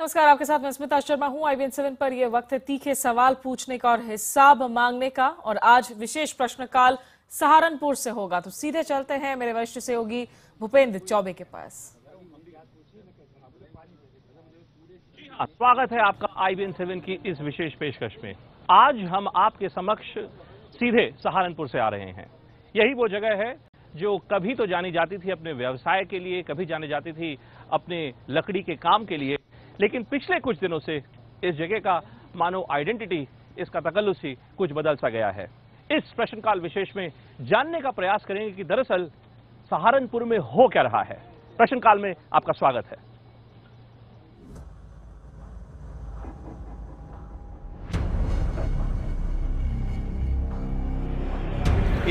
नमस्कार, आपके साथ मैं स्मिता शर्मा हूं। IBN7 पर यह वक्त है तीखे सवाल पूछने का और हिसाब मांगने का। और आज विशेष प्रश्नकाल सहारनपुर से होगा, तो सीधे चलते हैं मेरे वरिष्ठ सहयोगी भूपेंद्र चौबे के पास। स्वागत है आपका IBN7 की इस विशेष पेशकश में। आज हम आपके समक्ष सीधे सहारनपुर से आ रहे हैं। यही वो जगह है जो कभी तो जानी जाती थी अपने व्यवसाय के लिए, कभी जानी जाती थी अपने लकड़ी के काम के लिए, लेकिन पिछले कुछ दिनों से इस जगह का मानो आइडेंटिटी, इसका तकल्लुस ही कुछ बदल सा गया है। इस प्रश्नकाल विशेष में जानने का प्रयास करेंगे कि दरअसल सहारनपुर में हो क्या रहा है। प्रश्नकाल में आपका स्वागत है।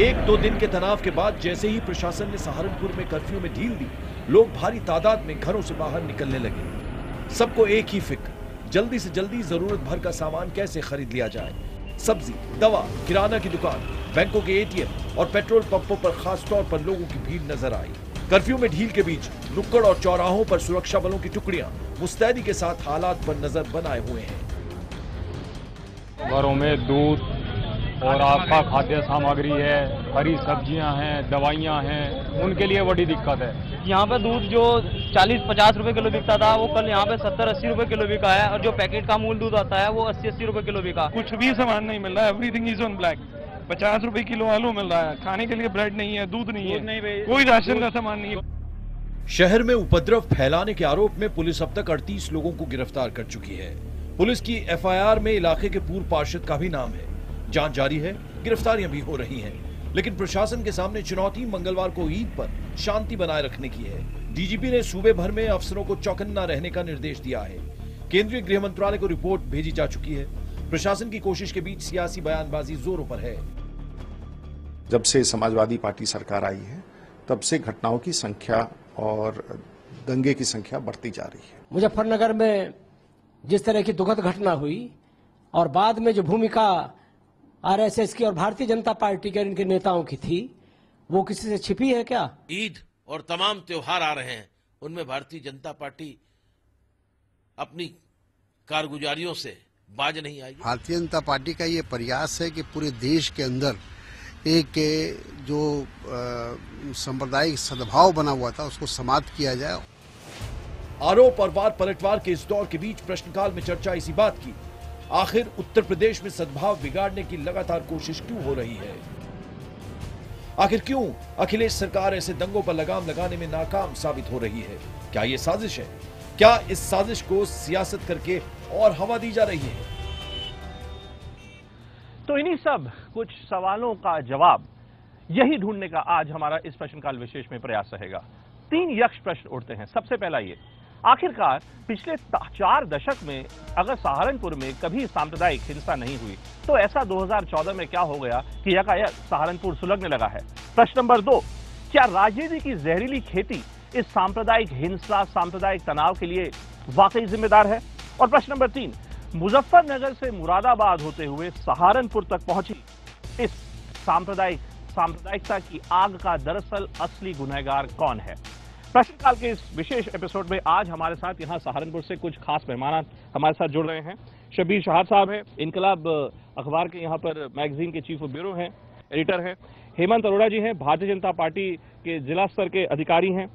एक दो दिन के तनाव के बाद जैसे ही प्रशासन ने सहारनपुर में कर्फ्यू में ढील दी, लोग भारी तादाद में घरों से बाहर निकलने लगे। सबको एक ही फिक्र, जल्दी से जल्दी जरूरत भर का सामान कैसे खरीद लिया जाए। सब्जी, दवा, किराना की दुकान, बैंकों के ATM और पेट्रोल पंपों पर खास तौर पर लोगों की भीड़ नजर आई। कर्फ्यू में ढील के बीच नुक्कड़ और चौराहों पर सुरक्षा बलों की टुकड़ियां मुस्तैदी के साथ हालात पर नजर बनाए हुए हैं। घरों में दूध और आपका खाद्य सामग्री है, हरी सब्जियां हैं, दवाइयां हैं, उनके लिए बड़ी दिक्कत है। यहाँ पे दूध जो 40-50 रुपए किलो बिकता था, वो कल यहाँ पे 70-80 रुपए किलो बिका है। और जो पैकेट का मूल दूध आता है वो 80-80 रुपए किलो बिका। कुछ भी सामान नहीं मिल रहा है, एवरीथिंग इज ऑन ब्लैक। 50 रुपए किलो आलू मिल रहा है, खाने के लिए ब्रेड नहीं है, दूध नहीं है, कोई राशन का सामान नहीं है। शहर में उपद्रव फैलाने के आरोप में पुलिस अब तक 38 लोगों को गिरफ्तार कर चुकी है। पुलिस की FIR में इलाके के पूर्व पार्षद का भी नाम है। जांच जारी है, गिरफ्तारियां भी हो रही हैं, लेकिन प्रशासन के सामने चुनौती मंगलवार को ईद पर शांति बनाए रखने की है। DGP ने सूबे भर में अफसरों को चौकन्ना रहने का निर्देश दिया है। केंद्रीय गृह मंत्रालय को रिपोर्ट भेजी जा चुकी है। प्रशासन की कोशिश के बीच सियासी बयानबाजी जोरों पर है। जब से समाजवादी पार्टी सरकार आई है, तब से घटनाओं की संख्या और दंगे की संख्या बढ़ती जा रही है। मुजफ्फरनगर में जिस तरह की दुखद घटना हुई और बाद में जो भूमिका RSS की और भारतीय जनता पार्टी के इनके नेताओं की थी, वो किसी से छिपी है क्या? ईद और तमाम त्योहार आ रहे हैं, उनमें भारतीय जनता पार्टी अपनी कारगुजारियों से बाज नहीं आई। भारतीय जनता पार्टी का ये प्रयास है कि पूरे देश के अंदर एक जो सांप्रदायिक सद्भाव बना हुआ था, उसको समाप्त किया जाए। आरोप और वाद पलटवार के इस दौर के बीच प्रश्नकाल में चर्चा इसी बात की, आखिर उत्तर प्रदेश में सद्भाव बिगाड़ने की लगातार कोशिश क्यों हो रही है? आखिर क्यों अखिलेश सरकार ऐसे दंगों पर लगाम लगाने में नाकाम साबित हो रही है? क्या ये साजिश है? क्या इस साजिश को सियासत करके और हवा दी जा रही है? तो इन्हीं सब कुछ सवालों का जवाब यही ढूंढने का आज हमारा इस प्रश्नकाल विशेष में प्रयास रहेगा। 3 यक्ष प्रश्न उठते हैं। सबसे पहला ये, आखिरकार पिछले 4 दशक में अगर सहारनपुर में कभी सांप्रदायिक हिंसा नहीं हुई, तो ऐसा 2014 में क्या हो गया कि यकायक सहारनपुर सुलगने लगा है? प्रश्न नंबर 2, क्या राजनीति की जहरीली खेती इस सांप्रदायिक हिंसा, सांप्रदायिक तनाव के लिए वाकई जिम्मेदार है? और प्रश्न नंबर 3, मुजफ्फरनगर से मुरादाबाद होते हुए सहारनपुर तक पहुंची इस सांप्रदायिकता की आग का दरअसल असली गुनहगार कौन है? प्रश्नकाल के इस विशेष एपिसोड में आज हमारे साथ यहां सहारनपुर से कुछ खास मेहमान हमारे साथ जुड़ रहे हैं। शब्बीर शहाद साहब हैं, इनकलाब अखबार के यहां पर मैगजीन के चीफ ऑफ ब्यूरो हैं, एडिटर हैं। हेमंत अरोड़ा जी हैं, भारतीय जनता पार्टी के जिला स्तर के अधिकारी हैं।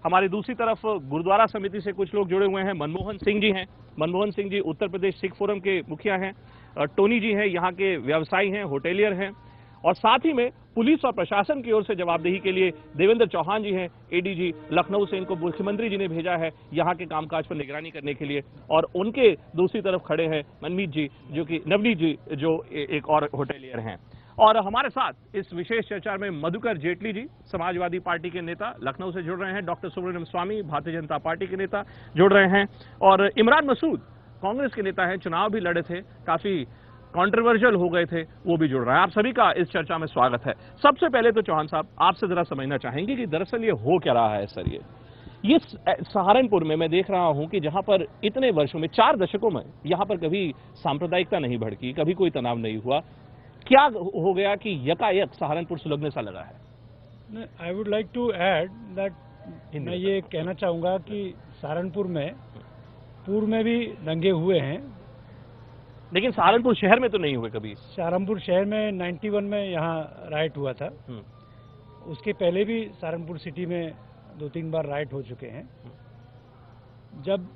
हमारी दूसरी तरफ गुरुद्वारा समिति से कुछ लोग जुड़े हुए हैं। मनमोहन सिंह जी हैं। मनमोहन सिंह जी उत्तर प्रदेश सिख फोरम के मुखिया हैं। टोनी जी हैं, यहाँ के व्यवसायी हैं, होटेलियर हैं। और साथ ही में पुलिस और प्रशासन की ओर से जवाबदेही के लिए देवेंद्र चौहान जी हैं, ADG लखनऊ से। इनको मुख्यमंत्री जी ने भेजा है यहाँ के कामकाज पर निगरानी करने के लिए। और उनके दूसरी तरफ खड़े हैं नवनीत जी, जो एक और होटेलियर हैं। और हमारे साथ इस विशेष चर्चा में मधुकर जेटली जी, समाजवादी पार्टी के नेता, लखनऊ से जुड़ रहे हैं। डॉक्टर सुब्रमण्यम स्वामी, भारतीय जनता पार्टी के नेता, जुड़ रहे हैं। और इमरान मसूद, कांग्रेस के नेता हैं, चुनाव भी लड़े थे, काफी कंट्रोवर्शियल हो गए थे, वो भी जुड़ रहा है। आप सभी का इस चर्चा में स्वागत है। सबसे पहले तो चौहान साहब, आपसे जरा समझना चाहेंगे कि दरअसल ये हो क्या रहा है सर? ये सहारनपुर में मैं देख रहा हूं कि जहां पर इतने वर्षों में, 4 दशकों में यहां पर कभी सांप्रदायिकता नहीं भड़की, कभी कोई तनाव नहीं हुआ, क्या हो गया कि यकायक सहारनपुर सुलगने सा लगा है? I would like to add that मैं ये कहना चाहूँगा कि सहारनपुर में पूर्व में भी दंगे हुए हैं, लेकिन सहारनपुर शहर में तो नहीं हुए कभी। सहारनपुर शहर में 91 में यहाँ राइट हुआ था। उसके पहले भी सहारनपुर सिटी में 2-3 बार राइट हो चुके हैं। जब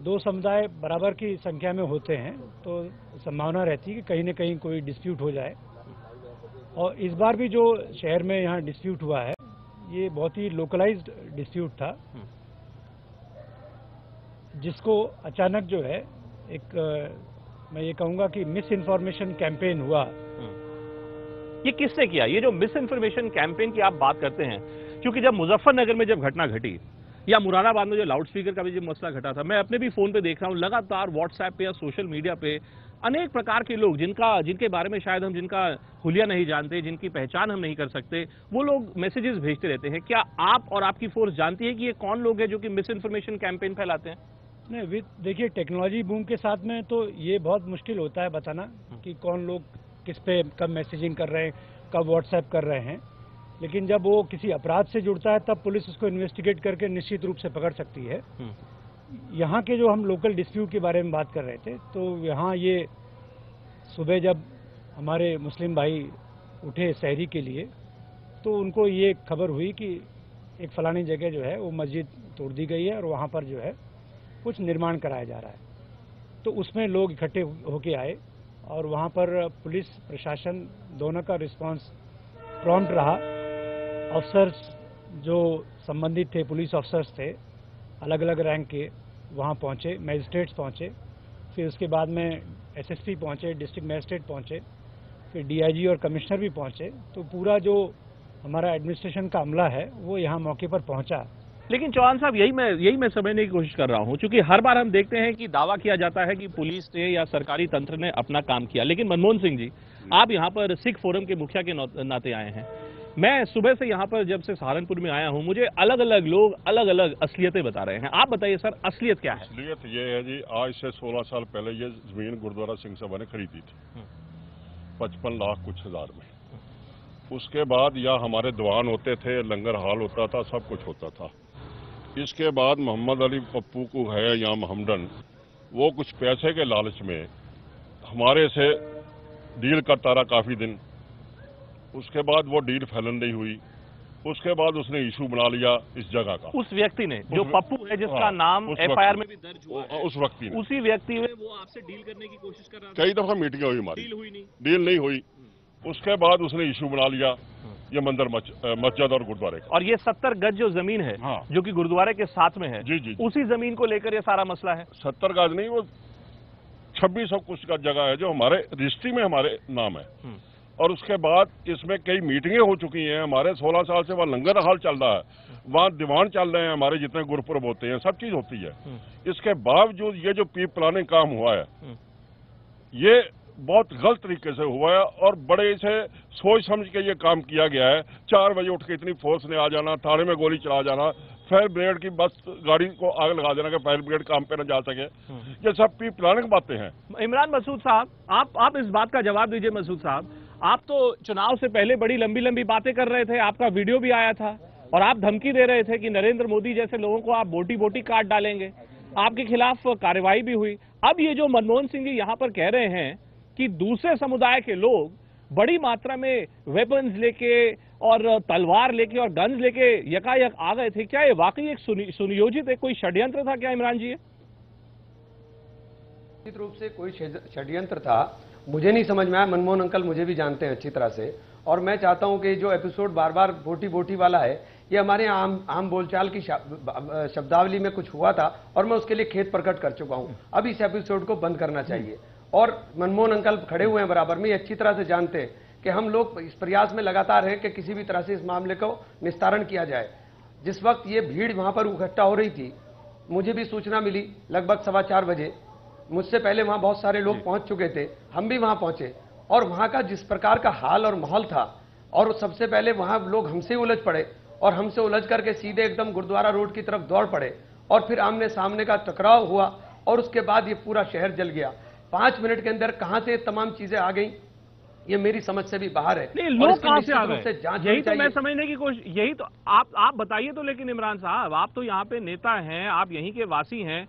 दो समुदाय बराबर की संख्या में होते हैं तो संभावना रहती है कि कहीं न कहीं कोई डिस्प्यूट हो जाए, और इस बार भी जो शहर में यहाँ डिस्प्यूट हुआ है ये बहुत ही लोकलाइज्ड डिस्प्यूट था, जिसको अचानक जो है एक मैं ये कहूँगा कि मिस इन्फॉर्मेशन कैंपेन हुआ। ये किसने किया? ये जो मिस इन्फॉर्मेशन कैंपेन की आप बात करते हैं, क्योंकि जब मुजफ्फरनगर में जब घटना घटी या मुरादाबाद में जो लाउड स्पीकर का भी जो मसला घटा था, मैं अपने भी फोन पे देख रहा हूँ लगातार व्हाट्सएप पे या सोशल मीडिया पे अनेक प्रकार के लोग जिनके बारे में शायद हम जिनका हुलिया नहीं जानते, जिनकी पहचान हम नहीं कर सकते, वो लोग मैसेजेस भेजते रहते हैं। क्या आप और आपकी फोर्स जानती है कि ये कौन लोग हैं जो कि मिस इन्फॉर्मेशन कैंपेन फैलाते हैं? नहीं, देखिए टेक्नोलॉजी बूम के साथ में तो ये बहुत मुश्किल होता है बताना कि कौन लोग किस पे कब मैसेजिंग कर रहे हैं, कब व्हाट्सएप कर रहे हैं, लेकिन जब वो किसी अपराध से जुड़ता है तब पुलिस उसको इन्वेस्टिगेट करके निश्चित रूप से पकड़ सकती है। यहाँ के जो हम लोकल डिस्प्यूट के बारे में बात कर रहे थे, तो यहाँ ये सुबह जब हमारे मुस्लिम भाई उठे सहरी के लिए तो उनको ये खबर हुई कि एक फलानी जगह जो है वो मस्जिद तोड़ दी गई है और वहाँ पर जो है कुछ निर्माण कराया जा रहा है। तो उसमें लोग इकट्ठे होके आए और वहाँ पर पुलिस प्रशासन दोनों का रिस्पांस प्रॉम्प्ट रहा। ऑफिसर्स जो संबंधित थे, पुलिस ऑफिसर्स थे अलग अलग रैंक के, वहाँ पहुँचे, मजिस्ट्रेट्स पहुँचे, फिर उसके बाद में एसएसपी पहुँचे, डिस्ट्रिक्ट मजिस्ट्रेट पहुँचे, फिर डीआईजी और कमिश्नर भी पहुँचे। तो पूरा जो हमारा एडमिनिस्ट्रेशन का अमला है वो यहाँ मौके पर पहुँचा। लेकिन चौहान साहब यही मैं समझने की कोशिश कर रहा हूं, क्योंकि हर बार हम देखते हैं कि दावा किया जाता है कि पुलिस ने या सरकारी तंत्र ने अपना काम किया, लेकिन मनमोहन सिंह जी, आप यहां पर सिख फोरम के मुखिया के नाते आए हैं। मैं सुबह से यहां पर जब से सहारनपुर में आया हूं, मुझे अलग अलग लोग अलग अलग असलियतें बता रहे हैं। आप बताइए सर, असलियत क्या है? असलियत ये है जी, आज से 16 साल पहले ये जमीन गुरुद्वारा सिंह सभा ने खरीदी थी 55 लाख कुछ हजार में। उसके बाद या हमारे दीवान होते थे, लंगर हाल होता था, सब कुछ होता था। इसके बाद मोहम्मद अली पप्पू को है या मोहम्मदन, वो कुछ पैसे के लालच में हमारे से डील करता रहा काफी दिन। उसके बाद वो डील फैलन नहीं हुई। उसके बाद उसने इशू बना लिया इस जगह का। उस व्यक्ति ने, जो पप्पू है जिसका नाम एफआईआर में भी दर्ज हुआ है, उस व्यक्ति ने, उसी व्यक्ति ने वो आपसे डील करने की कोशिश कर रहा था। कई दफा मीटिंग हुई हमारी, डील नहीं हुई। उसके बाद उसने इशू बना लिया ये मंदिर मस्जिद और गुरुद्वारे का। और ये 70 गज जो जमीन है, हाँ, जो कि गुरुद्वारे के साथ में है, जी, उसी जमीन को लेकर ये सारा मसला है। 70 गज नहीं, वो 2600 कुछ का जगह है जो हमारे रजिस्ट्री में हमारे नाम है। और उसके बाद इसमें कई मीटिंगें हो चुकी हैं। हमारे 16 साल से वहाँ लंगर हाल चल रहा है, वहाँ दीवान चल रहे हैं, हमारे जितने गुरुपुरब होते हैं, सब चीज होती है। इसके बावजूद ये जो प्री प्लानिंग काम हुआ है, ये बहुत गलत तरीके से हुआ है और बड़े से सोच समझ के ये काम किया गया है। 4 बजे उठ के इतनी फोर्स ने आ जाना, थाने में गोली चला जाना, फायर ब्रिगेड की बस गाड़ी को आग लगा देना कि फायर ब्रिगेड काम पे न जा सके, ये सब प्री प्लानिंग बातें हैं। इमरान मसूद साहब, आप इस बात का जवाब दीजिए। मसूद साहब, आप तो चुनाव से पहले बड़ी लंबी लंबी बातें कर रहे थे, आपका वीडियो भी आया था और आप धमकी दे रहे थे कि नरेंद्र मोदी जैसे लोगों को आप बोटी बोटी काट डालेंगे। आपके खिलाफ कार्रवाई भी हुई। अब ये जो मनमोहन सिंह जी यहाँ पर कह रहे हैं कि दूसरे समुदाय के लोग बड़ी मात्रा में वेपन्स लेके और तलवार लेके और गन्स लेके यकायक आ गए थे, क्या ये वाकई एक सुनियोजित है, कोई षड्यंत्र था क्या इमरान जी? निश्चित रूप से कोई षड्यंत्र था, मुझे नहीं समझ में आया। मनमोहन अंकल मुझे भी जानते हैं अच्छी तरह से, और मैं चाहता हूं कि जो एपिसोड बार बार बोटी बोटी वाला है, ये हमारे आम बोलचाल की शब्दावली में कुछ हुआ था और मैं उसके लिए खेद प्रकट कर चुका हूं। अब इस एपिसोड को बंद करना चाहिए। और मनमोहन अंकल खड़े हुए हैं बराबर में, ये अच्छी तरह से जानते हैं कि हम लोग इस प्रयास में लगातार हैं कि किसी भी तरह से इस मामले को निस्तारण किया जाए। जिस वक्त ये भीड़ वहां पर इकट्ठा हो रही थी, मुझे भी सूचना मिली लगभग 4:15 बजे। मुझसे पहले वहां बहुत सारे लोग पहुंच चुके थे, हम भी वहां पहुंचे और वहां का जिस प्रकार का हाल और माहौल था, और सबसे पहले वहां लोग हमसे उलझ पड़े और हमसे उलझ करके सीधे एकदम गुरुद्वारा रोड की तरफ दौड़ पड़े और फिर आमने सामने का टकराव हुआ और उसके बाद ये पूरा शहर जल गया। 5 मिनट के अंदर कहां से तमाम चीजें आ गई, ये मेरी समझ से भी बाहर है। नहीं, लोग कहां से आ गए, यही तो मैं समझने की कोशिश, यही तो आप बताइए तो। लेकिन इमरान साहब, आप तो यहाँ पे नेता हैं, आप यहीं के वासी हैं,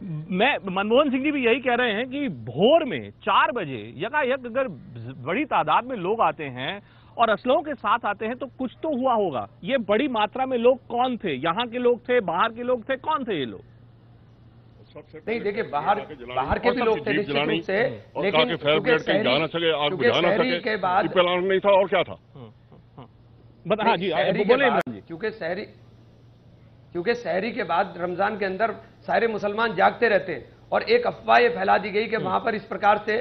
मैं मनमोहन सिंह जी भी यही कह रहे हैं कि भोर में 4 बजे यकायक अगर बड़ी तादाद में लोग आते हैं और असलों के साथ आते हैं तो कुछ तो हुआ होगा। ये बड़ी मात्रा में लोग कौन थे? यहाँ के लोग थे, बाहर के लोग थे, कौन थे ये लोग? नहीं देखिए, बाहर के भी लोग थे निश्चित रूप से, लेकिन शहरी के बाद नहीं था और क्या था। हाँ जी, बोले जी। क्योंकि शहरी के बाद रमजान के अंदर सारे मुसलमान जागते रहते हैं और एक अफवाह ये फैला दी गई कि वहां पर इस प्रकार से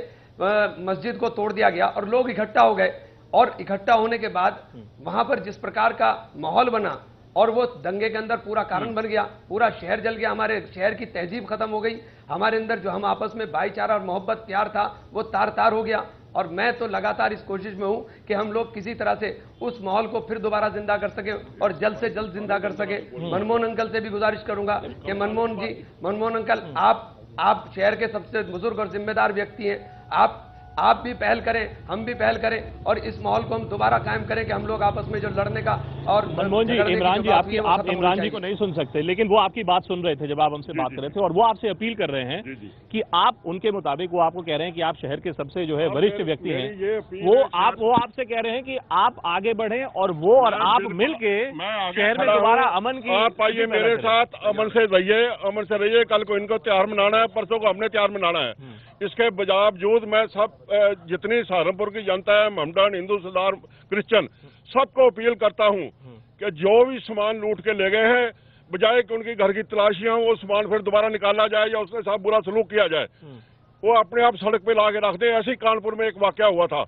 मस्जिद को तोड़ दिया गया और लोग इकट्ठा हो गए, और इकट्ठा होने के बाद वहां पर जिस प्रकार का माहौल बना और वो दंगे के अंदर पूरा कारण बन गया, पूरा शहर जल गया, हमारे शहर की तहजीब खत्म हो गई, हमारे अंदर जो हम आपस में भाईचारा और मोहब्बत प्यार था वो तार तार हो गया। और मैं तो लगातार इस कोशिश में हूं कि हम लोग किसी तरह से उस माहौल को फिर दोबारा जिंदा कर सके और जल्द से जल्द जिंदा कर सके। मनमोहन अंकल से भी गुजारिश करूंगा कि मनमोहन अंकल, आप शहर के सबसे बुजुर्ग और जिम्मेदार व्यक्ति हैं, आप भी पहल करें, हम भी पहल करें और इस माहौल को हम दोबारा कायम करें कि हम लोग आपस में जो लड़ने का और मनमोहन जी, इमरान जी आप इमरान जी को नहीं सुन सकते, लेकिन वो आपकी बात सुन रहे थे जब आप हमसे बात कर रहे थे, और वो आपसे अपील कर रहे हैं कि आप उनके मुताबिक, वो आपको कह रहे हैं कि आप शहर के सबसे जो है वरिष्ठ व्यक्ति हैं, वो आपसे कह रहे हैं कि आप आगे बढ़े और वो और आप मिलके शहर में दोबारा अमन की। आप आइए मेरे साथ, अमन से रहिए। कल को इनको त्योहार मनाना है, परसों को हमने त्योहार मनाना है। इसके बावजूद मैं सब जितनी सहारनपुर की जनता है, महमदान, हिंदू, सरदार, क्रिश्चियन, सबको अपील करता हूं कि जो भी सामान लूट के ले गए हैं, बजाय कि उनकी घर की तलाशियां वो सामान फिर दोबारा निकाला जाए या उसके साथ बुरा सलूक किया जाए, वो अपने आप सड़क पे ला के रख दे। ऐसे ही कानपुर में एक वाकया हुआ था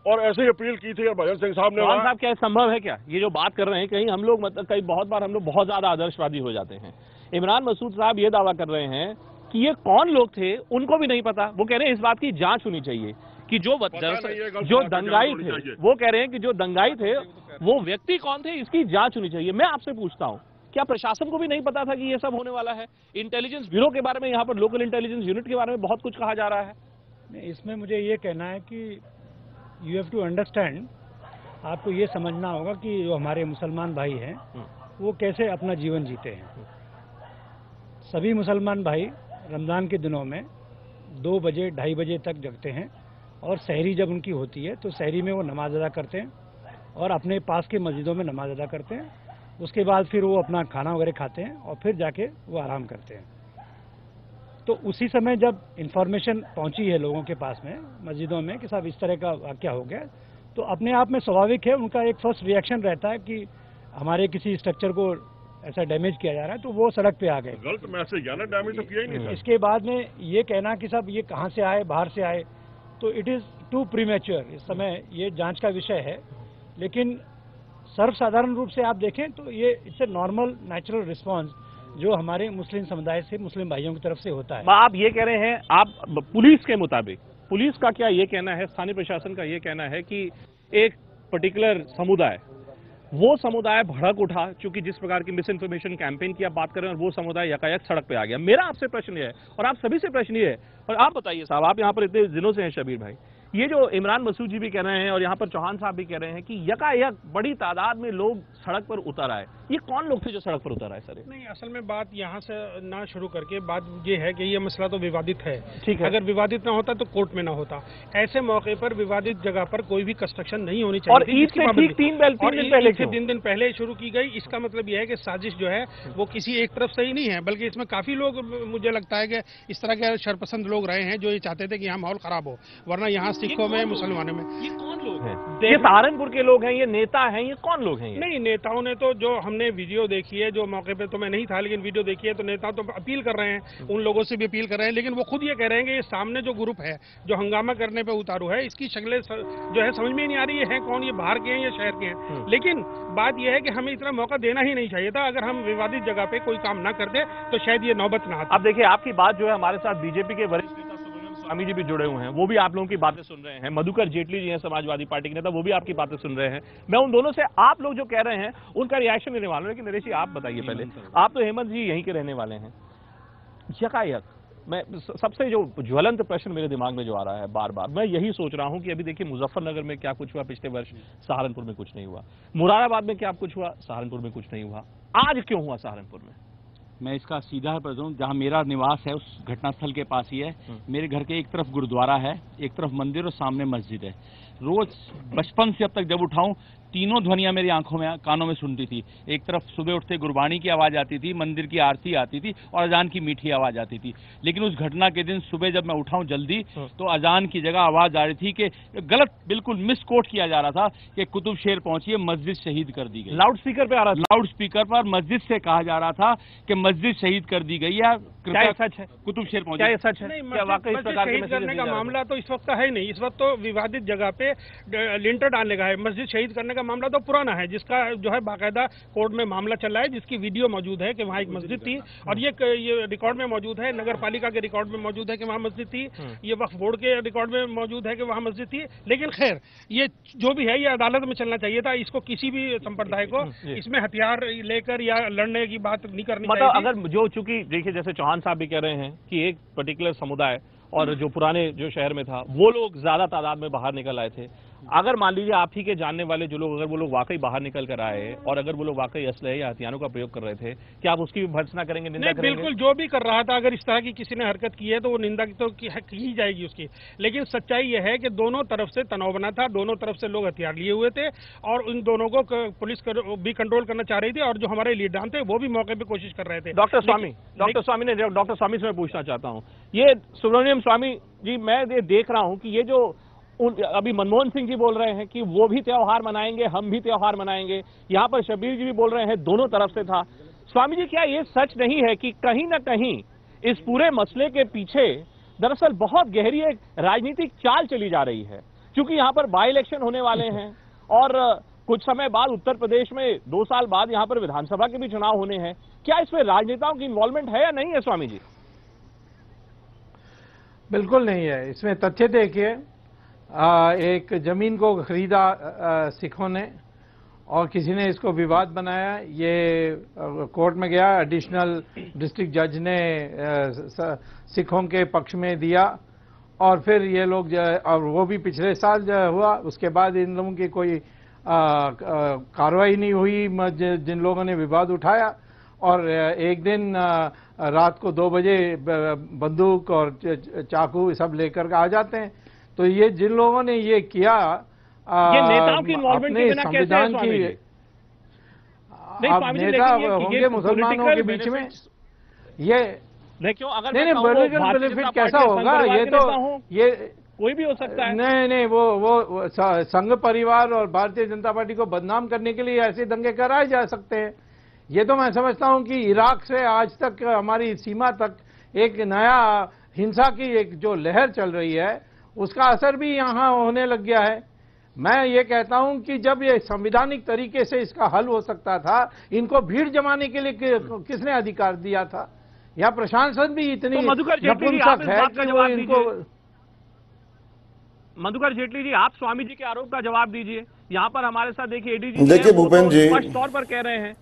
और ऐसे ही अपील की थी भजन सिंह साहब ने। साहब, क्या संभव है क्या ये जो बात कर रहे हैं? कहीं हम लोग मतलब कई बहुत बार हम लोग बहुत ज्यादा आदर्शवादी हो जाते हैं। इमरान मसूद साहब ये दावा कर रहे हैं कि ये कौन लोग थे उनको भी नहीं पता। वो कह रहे हैं इस बात की जांच होनी चाहिए कि जो दंगाई थे, वो कह रहे हैं कि जो दंगाई थे वो व्यक्ति कौन थे, इसकी जांच होनी चाहिए। मैं आपसे पूछता हूं, क्या प्रशासन को भी नहीं पता था कि ये सब होने वाला है? इंटेलिजेंस ब्यूरो के बारे में, यहाँ पर लोकल इंटेलिजेंस यूनिट के बारे में बहुत कुछ कहा जा रहा है। इसमें मुझे ये कहना है कि यू हैव टू अंडरस्टैंड, आपको ये समझना होगा कि जो हमारे मुसलमान भाई हैं वो कैसे अपना जीवन जीते हैं। सभी मुसलमान भाई रमज़ान के दिनों में 2 बजे 2:30 बजे तक जगते हैं और सहरी जब उनकी होती है तो सहरी में वो नमाज अदा करते हैं और अपने पास के मस्जिदों में नमाज अदा करते हैं। उसके बाद फिर वो अपना खाना वगैरह खाते हैं और फिर जाके वो आराम करते हैं। तो उसी समय जब इंफॉर्मेशन पहुंची है लोगों के पास में मस्जिदों में कि साहब इस तरह का वाक़या हो गया, तो अपने आप में स्वाभाविक है उनका एक फर्स्ट रिएक्शन रहता है कि हमारे किसी स्ट्रक्चर को ऐसा डैमेज किया जा रहा है, तो वो सड़क पे आ गए। गलत मैसेज है ना, डैमेज तो किया ही नहीं था। इसके बाद में ये कहना कि साहब ये कहाँ से आए, बाहर से आए, तो इट इज़ टू प्रीमेच्योर। इस समय ये जांच का विषय है, लेकिन सर्वसाधारण रूप से आप देखें तो ये it's a normal natural response जो हमारे मुस्लिम समुदाय से, मुस्लिम भाइयों की तरफ से होता है। आप ये कह रहे हैं, आप पुलिस के मुताबिक, पुलिस का क्या ये कहना है, स्थानीय प्रशासन का ये कहना है कि एक पर्टिकुलर समुदाय, वो समुदाय भड़क उठा, क्योंकि जिस प्रकार की मिस इन्फॉर्मेशन कैंपेन की आप बात कर रहे हैं, और वो समुदाय यकायक सड़क पे आ गया। मेरा आपसे प्रश्न ये है, और आप सभी से प्रश्न ये है, और आप बताइए साहब, आप यहाँ पर इतने दिनों से हैं शबीर भाई, ये जो इमरान मसूद जी भी कह रहे हैं और यहाँ पर चौहान साहब भी कह रहे हैं कि यकायक बड़ी तादाद में लोग सड़क पर उतर आए, ये कौन लोग थे जो सड़क पर उतर आए? सर नहीं, असल में बात यहाँ से ना शुरू करके बात ये है कि ये मसला तो विवादित है। ठीक है, अगर विवादित ना होता तो कोर्ट में ना होता। ऐसे मौके पर विवादित जगह पर कोई भी कंस्ट्रक्शन नहीं होनी चाहिए। और ईद से ठीक 3 दिन पहले शुरू की गई। इसका मतलब यह है कि साजिश जो है वो किसी एक तरफ से ही नहीं है, बल्कि इसमें काफी लोग, मुझे लगता है कि इस तरह के शरपसंद लोग रहे हैं जो ये चाहते थे कि यहाँ माहौल खराब हो, वरना यहाँ सिखों में, मुसलमानों में। ये कौन लोग हैं? ये सहारनपुर के लोग हैं, ये नेता हैं, ये कौन लोग हैं? नहीं, नेताओं ने तो, जो हमने वीडियो देखी है, जो मौके पे तो मैं नहीं था, लेकिन वीडियो देखी है, तो नेता तो अपील कर रहे हैं, उन लोगों से भी अपील कर रहे हैं, लेकिन वो खुद ये कह रहे हैं कि ये सामने जो ग्रुप है जो हंगामा करने पे उतारू है, इसकी शक्लें जो है समझ में नहीं आ रही है कौन, ये बाहर के हैं या शहर के हैं। लेकिन बात यह है कि हमें इतना मौका देना ही नहीं चाहिए था। अगर हम विवादित जगह पे कोई काम ना करते तो शायद ये नौबत ना आती। अब देखिए, आपकी बात जो है, हमारे साथ बीजेपी के वरिष्ठ नेता स्वामी जी भी जुड़े हुए हैं, वो भी आप लोगों की बातें सुन रहे हैं। मधुकर जेटली जी हैं समाजवादी पार्टी के नेता, वो भी आपकी बातें सुन रहे हैं। मैं उन दोनों से आप लोग जो कह रहे हैं उनका रिएक्शन लेने वाला हूं, लेकिन नरेश जी आप बताइए पहले, आप तो हेमंत जी यहीं के रहने वाले हैं। यकायक मैं सबसे जो ज्वलंत प्रश्न मेरे दिमाग में जो आ रहा है बार बार, मैं यही सोच रहा हूं कि अभी देखिए मुजफ्फरनगर में क्या कुछ हुआ पिछले वर्ष, सहारनपुर में कुछ नहीं हुआ। मुरादाबाद में क्या कुछ हुआ, सहारनपुर में कुछ नहीं हुआ। आज क्यों हुआ सहारनपुर में? मैं इसका सीधा बताऊं, जहां मेरा निवास है उस घटनास्थल के पास ही है। मेरे घर के एक तरफ गुरुद्वारा है, एक तरफ मंदिर और सामने मस्जिद है। रोज बचपन से अब तक जब उठाऊं, तीनों ध्वनियां मेरी आंखों में कानों में सुनती थी। एक तरफ सुबह उठते गुरबानी की आवाज आती थी, मंदिर की आरती आती थी और अजान की मीठी आवाज आती थी। लेकिन उस घटना के दिन सुबह जब मैं उठाऊं जल्दी, तो अजान की जगह आवाज आ रही थी कि गलत, बिल्कुल मिस कोट किया जा रहा था कि कुतुब शहर पहुंची है, मस्जिद शहीद कर दी गई। लाउड स्पीकर पे आ रहा था, लाउड स्पीकर पर मस्जिद से कहा जा रहा था कि मस्जिद शहीद कर दी गई है। क्या ये सच है? कुतुब शहर पहुंची, क्या ये सच है? नहीं, क्या वाकई इस प्रकार के शहीद करने का मामला तो इस वक्त का है नहीं। इस वक्त तो विवादित जगह पे लिंटर डालने का है। मस्जिद शहीद करने का मामला तो पुराना है, जिसका जो है बाकायदा कोर्ट में मामला चल रहा है, जिसकी वीडियो मौजूद है कि वहाँ एक मस्जिद थी, और ये रिकॉर्ड में मौजूद है, नगर पालिका के रिकॉर्ड में मौजूद है कि वहाँ मस्जिद थी, ये वक्फ बोर्ड के रिकॉर्ड में मौजूद है कि वहाँ मस्जिद थी। लेकिन खैर, ये जो भी है ये अदालत में चलना चाहिए था। इसको किसी भी संप्रदाय को इसमें हथियार लेकर या लड़ने की बात नहीं करनी चाहिए। मतलब अगर जो, चूंकि देखिए जैसे चौहान साहब भी कह रहे हैं कि एक पर्टिकुलर समुदाय और जो पुराने जो शहर में था वो लोग ज्यादा तादाद में बाहर निकल आए थे। अगर मान लीजिए आप ही के जानने वाले जो लोग, अगर वो लोग वाकई बाहर निकल कर आए और अगर वो लोग वाकई असलहे या हथियारों का प्रयोग कर रहे थे, क्या आप उसकी भी भर्त्सना करेंगे, निंदा करेंगे? बिल्कुल, जो भी कर रहा था, अगर इस तरह की किसी ने हरकत की है तो वो निंदा की तो की ही जाएगी उसकी। लेकिन सच्चाई यह है कि दोनों तरफ से तनाव बना था, दोनों तरफ से लोग हथियार लिए हुए थे और उन दोनों को पुलिस भी कंट्रोल करना चाह रही थी, और जो हमारे लीडर थे वो भी मौके पर कोशिश कर रहे थे। डॉक्टर स्वामी से मैं पूछना चाहता हूँ, ये सुब्रमण्यम स्वामी जी, मैं ये देख रहा हूँ कि ये जो अभी मनमोहन सिंह जी बोल रहे हैं कि वो भी त्योहार मनाएंगे, हम भी त्योहार मनाएंगे, यहाँ पर शबीर जी भी बोल रहे हैं, दोनों तरफ से था। स्वामी जी, क्या ये सच नहीं है कि कहीं ना कहीं इस पूरे मसले के पीछे दरअसल बहुत गहरी एक राजनीतिक चाल चली जा रही है? क्योंकि यहाँ पर बाई इलेक्शन होने वाले हैं और कुछ समय बाद उत्तर प्रदेश में 2 साल बाद यहाँ पर विधानसभा के भी चुनाव होने हैं। क्या इसमें राजनेताओं की इन्वॉल्वमेंट है या नहीं है स्वामी जी? बिल्कुल नहीं है। इसमें तथ्य देखिए, एक जमीन को खरीदा सिखों ने और किसी ने इसको विवाद बनाया, ये कोर्ट में गया, एडिशनल डिस्ट्रिक्ट जज ने सिखों के पक्ष में दिया और फिर ये लोग और वो भी पिछले साल हुआ, उसके बाद इन लोगों की कोई कार्रवाई नहीं हुई जिन लोगों ने विवाद उठाया। और एक दिन रात को 2 बजे बंदूक और चाकू सब लेकर आ जाते हैं। तो ये जिन लोगों ने ये किया, ये नेताओं की इन्वॉल्वमेंट के बिना कैसे है स्वामी जी? अब नेता होंगे मुसलमानों के बीच में, ये क्यों? अगर नहीं पॉलिटिकल बेनिफिट कैसा होगा? ये तो ये कोई भी हो सकता है। नहीं, वो संघ परिवार और भारतीय जनता पार्टी को बदनाम करने के लिए ऐसे दंगे कराए जा सकते हैं। ये तो मैं समझता हूं कि इराक से आज तक हमारी सीमा तक एक नया हिंसा की एक जो लहर चल रही है, उसका असर भी यहां होने लग गया है। मैं ये कहता हूं कि जब ये संवैधानिक तरीके से इसका हल हो सकता था, इनको भीड़ जमाने के लिए किसने अधिकार दिया था? या प्रशासन भी इतनी नपुंसक है कि वो इनको। मधुकर जेटली जी, आप स्वामी जी के आरोप का जवाब दीजिए। यहाँ पर हमारे साथ देखिए एडीजी देखिए भूपेंद्र जी स्पष्ट तौर पर कह रहे हैं,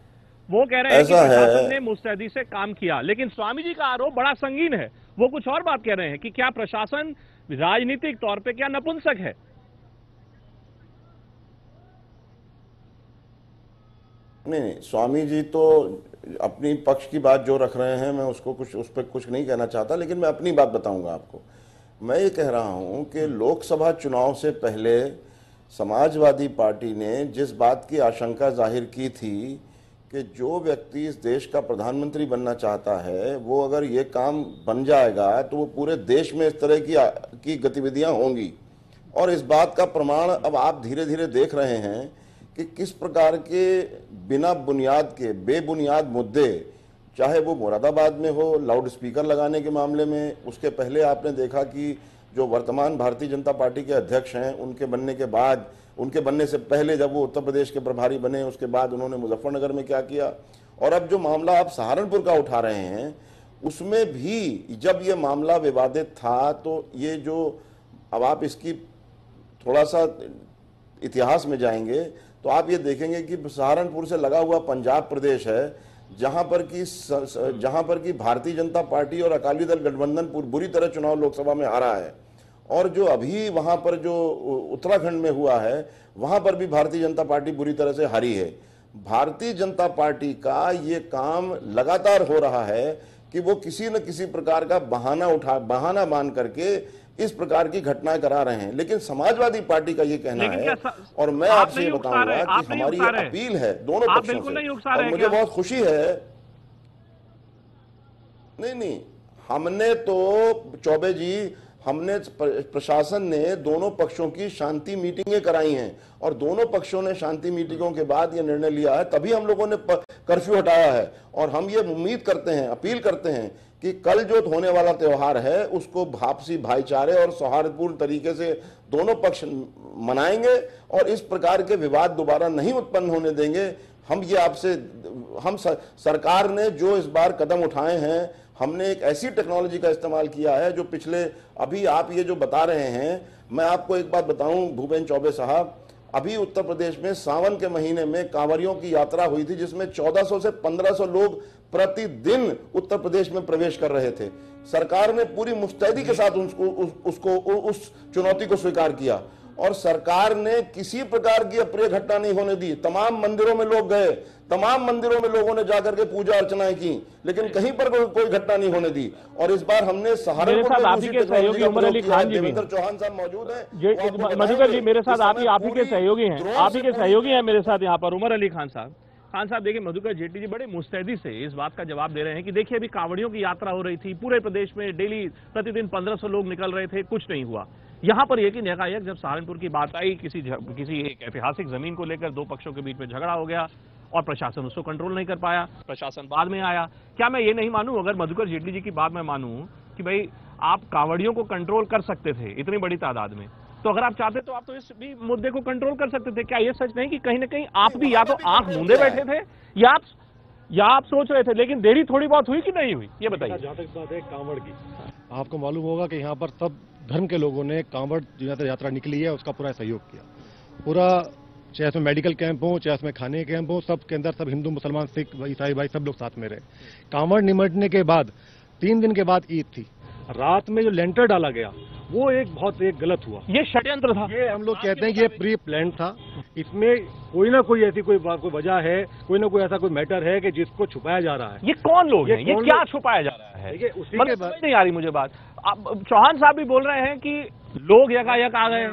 वो कह रहे हैं कि प्रशासन ने मुस्तैदी से काम किया, लेकिन स्वामी जी का आरोप बड़ा संगीन है। वो कुछ और बात कह रहे हैं कि क्या प्रशासन राजनीतिक तौर पे क्या नपुंसक है? नहीं, स्वामी जी तो अपनी पक्ष की बात जो रख रहे हैं, मैं उसको उस पर कुछ नहीं कहना चाहता, लेकिन मैं अपनी बात बताऊंगा आपको। मैं ये कह रहा हूं कि लोकसभा चुनाव से पहले समाजवादी पार्टी ने जिस बात की आशंका जाहिर की थी कि जो व्यक्ति इस देश का प्रधानमंत्री बनना चाहता है, वो अगर ये काम बन जाएगा तो वो पूरे देश में इस तरह की गतिविधियां होंगी। और इस बात का प्रमाण अब आप धीरे धीरे देख रहे हैं कि किस प्रकार के बिना बुनियाद के बेबुनियाद मुद्दे, चाहे वो मुरादाबाद में हो लाउड स्पीकर लगाने के मामले में, उसके पहले आपने देखा कि जो वर्तमान भारतीय जनता पार्टी के अध्यक्ष हैं, उनके बनने के बाद, उनके बनने से पहले जब वो उत्तर प्रदेश के प्रभारी बने, उसके बाद उन्होंने मुजफ्फरनगर में क्या किया, और अब जो मामला आप सहारनपुर का उठा रहे हैं, उसमें भी जब ये मामला विवादित था, तो ये जो अब आप इसकी थोड़ा सा इतिहास में जाएंगे तो आप ये देखेंगे कि सहारनपुर से लगा हुआ पंजाब प्रदेश है, जहां पर कि भारतीय जनता पार्टी और अकाली दल गठबंधन बुरी तरह चुनाव लोकसभा में हारा है। और जो अभी वहां पर जो उत्तराखंड में हुआ है, वहां पर भी भारतीय जनता पार्टी बुरी तरह से हारी है। भारतीय जनता पार्टी का ये काम लगातार हो रहा है कि वो किसी न किसी प्रकार का बहाना मान करके इस प्रकार की घटनाएं करा रहे हैं। लेकिन समाजवादी पार्टी का ये कहना है, और मैं आपसे ये बताऊंगा कि हमारी ये अपील है दोनों पक्षों से, और मुझे बहुत खुशी है। नहीं, हमने तो चौबे जी, हमने प्रशासन ने दोनों पक्षों की शांति मीटिंगें कराई हैं, और दोनों पक्षों ने शांति मीटिंगों के बाद ये निर्णय लिया है, तभी हम लोगों ने कर्फ्यू हटाया है। और हम ये उम्मीद करते हैं, अपील करते हैं कि कल जो होने वाला त्यौहार है उसको आपसी भाईचारे और सौहार्दपूर्ण तरीके से दोनों पक्ष मनाएंगे, और इस प्रकार के विवाद दोबारा नहीं उत्पन्न होने देंगे। हम ये आपसे, सरकार ने जो इस बार कदम उठाए हैं, हमने एक ऐसी टेक्नोलॉजी का इस्तेमाल किया है जो पिछले, अभी आप ये जो बता रहे हैं, मैं आपको एक बात बताऊं भूपेंद्र चौबे साहब, अभी उत्तर प्रदेश में सावन के महीने में कांवरियों की यात्रा हुई थी जिसमें 1400 से 1500 लोग प्रतिदिन उत्तर प्रदेश में प्रवेश कर रहे थे। सरकार ने पूरी मुस्तैदी के साथ उस चुनौती को स्वीकार किया, और सरकार ने किसी प्रकार की अप्रिय घटना नहीं होने दी। तमाम मंदिरों में लोग गए, तमाम मंदिरों में लोगों ने जाकर के पूजा अर्चनाएं की, लेकिन कहीं पर कोई घटना नहीं होने दी। और इस बार हमने सहारनपुर में उसी टेक्नोलॉजी का प्रयोग किया। देवेंद्र चौहान साहब मौजूद हैं, मधुकर जी मेरे साथ, आप ही के सहयोगी हैं, आप ही के सहयोगी हैं मेरे साथ यहाँ पर, उमर अली खान साहब। खान साहब देखिए, मधुकर जेटली जी बड़े मुस्तैदी से इस बात का जवाब दे रहे हैं कि देखिए अभी कांवड़ियों की यात्रा हो रही थी, पूरे प्रदेश में डेली प्रतिदिन 1500 लोग निकल रहे थे, कुछ नहीं हुआ। यहां पर यकीन एकाएक जब सहारनपुर की बात आई, किसी एक ऐतिहासिक जमीन को लेकर दो पक्षों के बीच में झगड़ा हो गया और प्रशासन उसको कंट्रोल नहीं कर पाया, प्रशासन बाद में आया। क्या मैं ये नहीं मानूं, अगर मधुकर जेटली जी की बात मैं मानूं कि भाई आप कांवड़ियों को कंट्रोल कर सकते थे इतनी बड़ी तादाद में, तो अगर आप चाहते तो आप तो इस भी मुद्दे को कंट्रोल कर सकते थे। क्या ये सच नहीं कि कहीं ना कहीं आप भी या तो आंख मूंदे बैठे थे या आप सोच रहे थे, लेकिन देरी थोड़ी बहुत हुई कि नहीं हुई, ये बताइए। जहां तक बात है कांवड़ की, आपको मालूम होगा कि यहाँ पर सब धर्म के लोगों ने कांवड़ जो यात्रा निकली है उसका पूरा सहयोग किया। पूरा, चाहे उसमें मेडिकल कैंप हो, चाहे उसमें खाने के कैंप हो, सब के अंदर सब हिंदू मुसलमान सिख ईसाई भाई सब लोग साथ में रहे। कांवड़ निमटने के बाद 3 दिन के बाद ईद थी, रात में जो लेंटर डाला गया वो एक गलत हुआ। ये षड्यंत्र था, ये हम लोग कहते हैं कि ये प्री प्लान था। इसमें कोई ना कोई ऐसी कोई वजह है, कोई ना कोई ऐसा कोई मैटर है कि जिसको छुपाया जा रहा है। ये कौन लोग हैं, ये क्या छुपाया जा रहा है? उसी के बाद नहीं आ रही मुझे बात। चौहान साहब भी बोल रहे हैं कि लोग यकायक आ गए,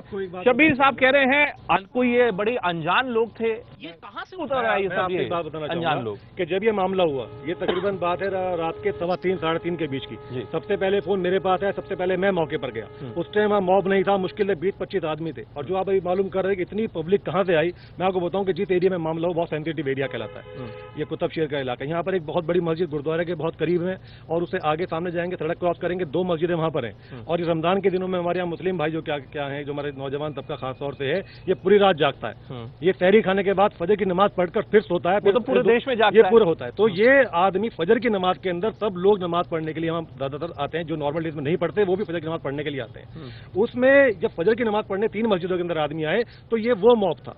शब्बीर साहब कह रहे हैं कोई ये बड़े अनजान लोग थे। ये कहां से उतर रहा है ये सब? ये बात बताना अनजान लोग कि जब ये मामला हुआ, ये तकरीबन बात है रात के 3:15 साढ़े 3 के बीच की। सबसे पहले फोन मेरे पास है, सबसे पहले मैं मौके पर गया। उस टाइम वहाँ मॉब नहीं था, मुश्किल से 20-25 आदमी थे। और जो आप अभी मालूम कर रहे हैं कि इतनी पब्लिक कहाँ से आई, मैं आपको बताऊं कि जिस एरिया में मामला हो बहुत सेंसिटिव एरिया कहलाता है, ये कुतुब शेर का इलाका। यहाँ पर एक बहुत बड़ी मस्जिद गुरुद्वारे के बहुत करीब है, और उससे आगे सामने जाएंगे, सड़क क्रॉस करेंगे, 2 मस्जिदें वहाँ पर हैं। और रमजान के दिनों में हमारे यहाँ मुस्लिम भाई जो क्या है, जो हमारे नौजवान तबका खास तौर से है, ये पूरी रात जागता है। ये सहरी खाने के बाद फजर की नमाज पढ़कर फिर सोता है, तो पूरे देश में जागता है, ये पूरा होता है। तो ये आदमी फजर की नमाज के अंदर सब लोग नमाज पढ़ने के लिए हम ज्यादातर आते हैं, जो नॉर्मल डेज में नहीं पढ़ते वो भी फजर की नमाज पढ़ने के लिए आते हैं। उसमें जब फजर की नमाज पढ़ने 3 मस्जिदों के अंदर आदमी आए तो ये वो मॉब था।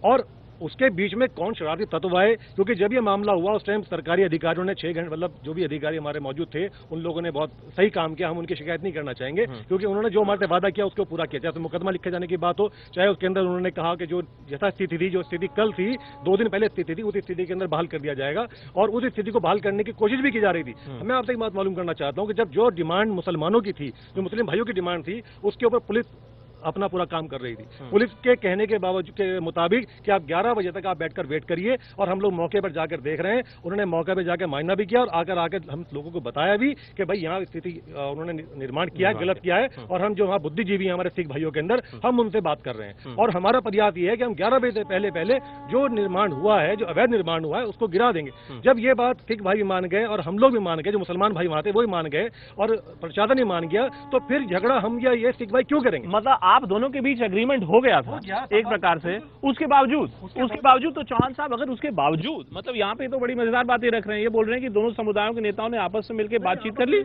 और उसके बीच में कौन शरारती तत्व आए, क्योंकि जब ये मामला हुआ उस टाइम सरकारी अधिकारियों ने 6 घंटे, मतलब जो भी अधिकारी हमारे मौजूद थे उन लोगों ने बहुत सही काम किया। हम उनकी शिकायत नहीं करना चाहेंगे, क्योंकि उन्होंने जो हमारे वादा किया उसको पूरा किया। चाहे तो मुकदमा लिखे जाने की बात हो, चाहे उसके अंदर उन्होंने कहा कि जो यथा स्थिति थी, जो स्थिति कल थी, 2 दिन पहले स्थिति थी, उस स्थिति के अंदर बहाल कर दिया जाएगा। और उस स्थिति को बहाल करने की कोशिश भी की जा रही थी। मैं आपसे एक बात मालूम करना चाहता हूँ कि जब जो डिमांड मुसलमानों की थी, जो मुस्लिम भाइयों की डिमांड थी, उसके ऊपर पुलिस अपना पूरा काम कर रही थी। पुलिस के कहने के बावजूद के मुताबिक कि आप 11 बजे तक आप बैठकर वेट करिए, और हम लोग मौके पर जाकर देख रहे हैं। उन्होंने मौके पर जाकर मायना भी किया, और आकर हम लोगों को बताया भी कि भाई यहाँ स्थिति उन्होंने निर्माण किया है, गलत किया है। और हम जो वहाँ बुद्धिजीवी हैं हमारे सिख भाइयों के अंदर, हम उनसे बात कर रहे हैं। और हमारा प्रयास ये है कि हम 11 बजे से पहले जो निर्माण हुआ है, जो अवैध निर्माण हुआ है, उसको गिरा देंगे। जब ये बात सिख भाई भी मान गए और हम लोग भी मान गए, जो मुसलमान भाई वहां थे वो भी मान गए, और प्रशासन ही मान गया, तो फिर झगड़ा हम या ये सिख भाई क्यों करेंगे? मतलब आप दोनों के बीच एग्रीमेंट हो गया था एक प्रकार से, उसके बावजूद तो चौहान साहब, अगर उसके बावजूद, मतलब यहाँ पे तो बड़ी मजेदार बातें रख रहे हैं, ये बोल रहे हैं कि दोनों समुदायों के नेताओं ने आपस में मिलकर बातचीत कर ली।